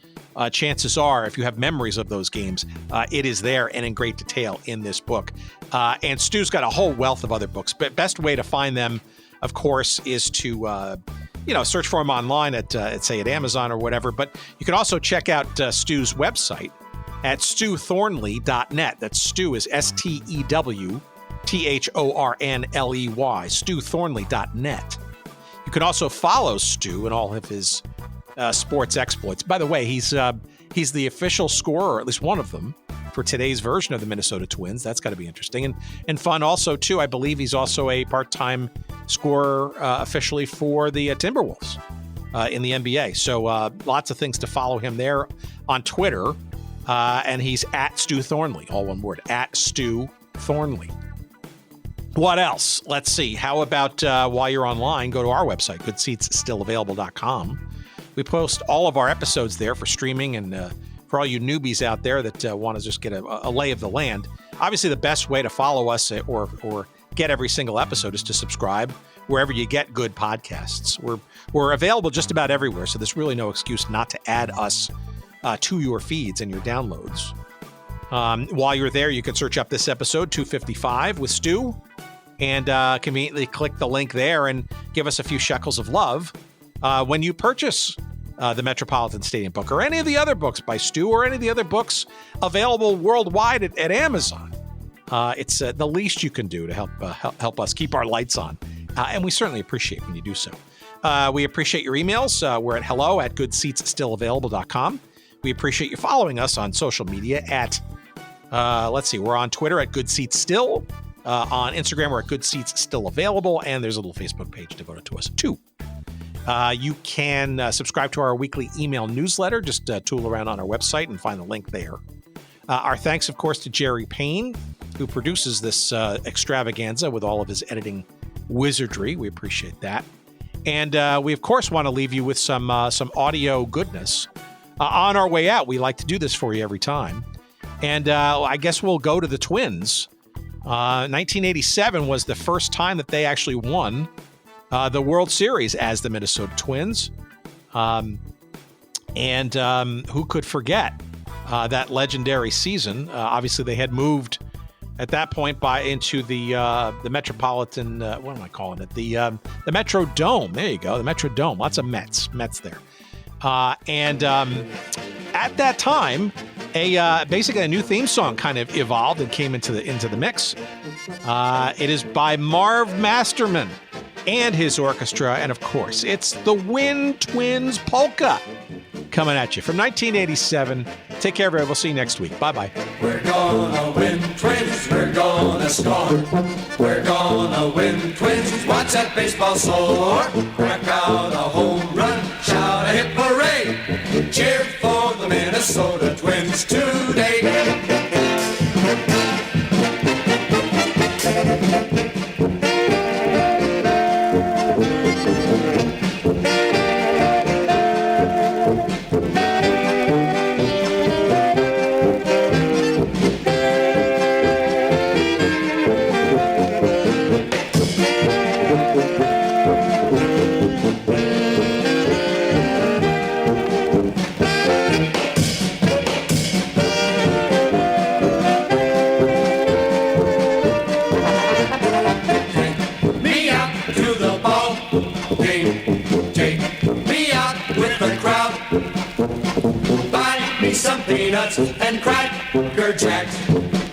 chances are, if you have memories of those games, it is there and in great detail in this book. And Stew's got a whole wealth of other books. But best way to find them, of course, is to search for them online at Amazon or whatever. But you can also check out Stew's website at stewthornley.net. That's Stew is STEWTHORNLEY, stewthornley.net. You can also follow Stew and all of his sports exploits. By the way, he's the official scorer, or at least one of them, for today's version of the Minnesota Twins. That's got to be interesting and fun. Also, too, I believe he's also a part-time scorer officially for the Timberwolves in the NBA. So lots of things to follow him there on Twitter. And he's at Stew Thornley, all one word, at Stew Thornley. What else? Let's see. How about while you're online, go to our website, goodseatsstillavailable.com. We post all of our episodes there for streaming, and for all you newbies out there that want to just get a lay of the land. Obviously, the best way to follow us or get every single episode is to subscribe wherever you get good podcasts. We're available just about everywhere, so there's really no excuse not to add us to your feeds and your downloads. While you're there, you can search up this episode, 255 with Stew, and conveniently click the link there and give us a few shekels of love when you purchase the Metropolitan Stadium book, or any of the other books by Stew, or any of the other books available worldwide at Amazon. It's the least you can do to help us keep our lights on, and we certainly appreciate when you do so. We appreciate your emails. We're at hello@goodseatsstillavailable.com. We appreciate you following us on social media at, we're on Twitter at GoodSeatsStill. On Instagram, we're at GoodSeatsStillAvailable, and there's a little Facebook page devoted to us too. You can subscribe to our weekly email newsletter. Just tool around on our website and find the link there. Our thanks, of course, to Jerry Payne, who produces this extravaganza with all of his editing wizardry. We appreciate that. And we, of course, want to leave you with some audio goodness. On our way out, we like to do this for you every time. And I guess we'll go to the Twins. 1987 was the first time that they actually won the World Series as the Minnesota Twins. And who could forget that legendary season. Obviously, they had moved at that point into the Metropolitan. What am I calling it? The Metrodome. There you go, the Metrodome. Lots of Mets there. And at that time, basically a new theme song kind of evolved and came into the mix. It is by Marv Masterman and his orchestra, and of course, it's the Wind Twins Polka coming at you from 1987. Take care, everybody. We'll see you next week. Bye-bye. We're gonna win, Twins. We're gonna score. We're gonna win, Twins. Watch that baseball soar. Crack out a home run. Shout a hip hooray. Cheer for the Minnesota Twins today. Peanuts and Cracker Jacks.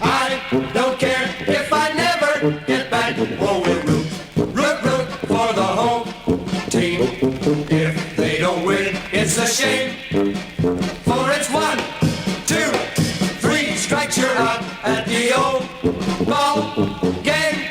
I don't care if I never get back. Oh, we'll root for the home team. If they don't win, it's a shame. For it's 1, 2, 3 strikes, you're out at the old ball game.